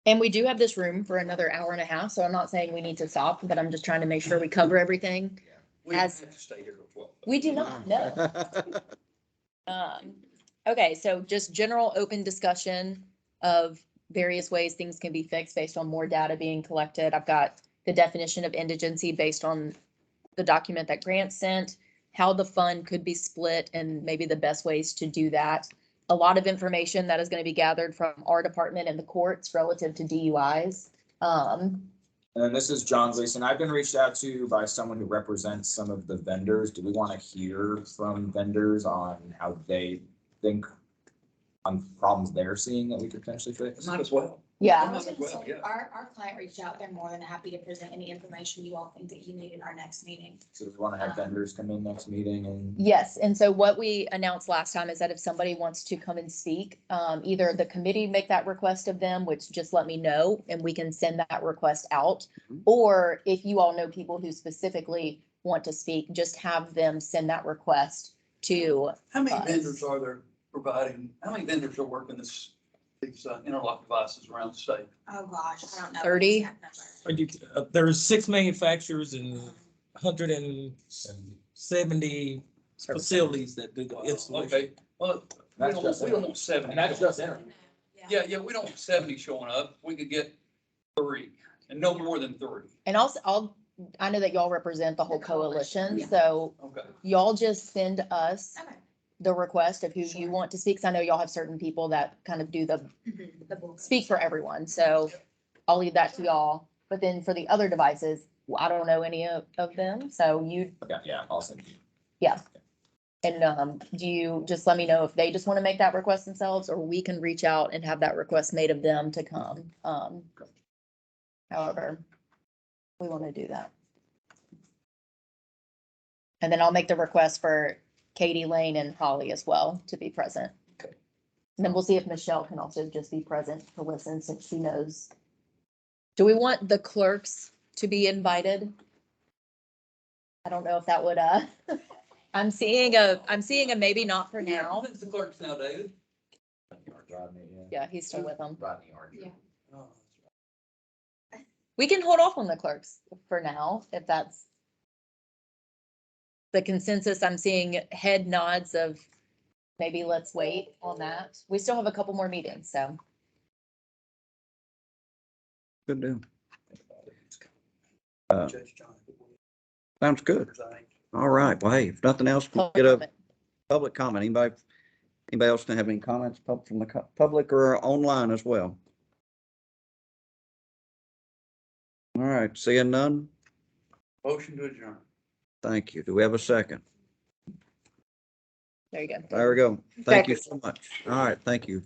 And we do have this room for another hour and a half, so I'm not saying we need to stop, but I'm just trying to make sure we cover everything. We As- have to stay here for what? We do not, no. Okay, so just general open discussion of various ways things can be fixed based on more data being collected. I've got the definition of indigency based on the document that Grant sent, how the fund could be split and maybe the best ways to do that. A lot of information that is going to be gathered from our department and the courts relative to DUIs. And then this is John Gleason. I've been reached out to by someone who represents some of the vendors. Do we want to hear from vendors on how they think on problems they're seeing that we could potentially fix? Might as well. Yeah. Well, yeah. Our client reached out. They're more than happy to present any information you all think that you need in our next meeting. So do we want to have vendors come in next meeting and? Yes, and so what we announced last time is that if somebody wants to come and speak, either the committee make that request of them, which just let me know and we can send that request out. Mhm. Or if you all know people who specifically want to speak, just have them send that request to How many us. vendors are there providing, how many vendors are working these interlock devices around the state? Oh, gosh, I don't know. the 30? exact number. There's 6 manufacturers and 170 facilities that do the installation. Okay, well, we don't want 70. And that's just internet. Yeah, we don't want 70 showing up. We could get 3 and no more than 3. And also, I know that y'all represent the whole The coalition, coalition, yeah. so Okay. y'all just send us Okay. the request of who you Sure. want to speak. 'Cause I know y'all have certain people that kind of do the The board. speak for everyone, so I'll leave that to y'all. But then for the other devices, I don't know any of them, so you, Okay, yeah, I'll send you. and do you just let me know if they just want to make that request themselves, or we can reach out and have that request made of them to come. However, we want to do that. And then I'll make the request for Katie, Lane, and Holly as well to be present. Okay. And then we'll see if Michelle can also just be present to listen since she knows. Do we want the clerks to be invited? I don't know if that would, I'm seeing a maybe not for now. Who's the clerks now, David? Rodney, Yeah, he's still with them. Rodney Archer. Yeah. Oh, We can hold off on the clerks for now, if that's the consensus. I'm seeing head nods of maybe let's wait on that. We still have a couple more meetings, so. Good deal. Judge John. Sounds good. Presiding. All right. Well, hey, if nothing else, we'll Public get a comment. public comment. Anybody else have any comments from the public or online as well? All right, seeing none. Motion to adjourn. Thank you. Do we have a second? There you go. There we go. Thank you so much. All right, thank you.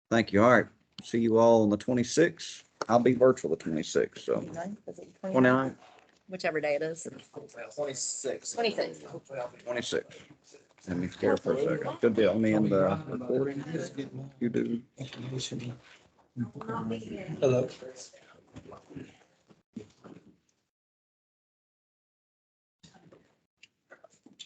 Thank you. All right. See you all on the 26th. I'll be virtual the 26th, so 29th, is it 29th? 29, Whichever day it is. 26. 26. 26. Let me care for a second. Good deal. Me and the recording. You do. Hello.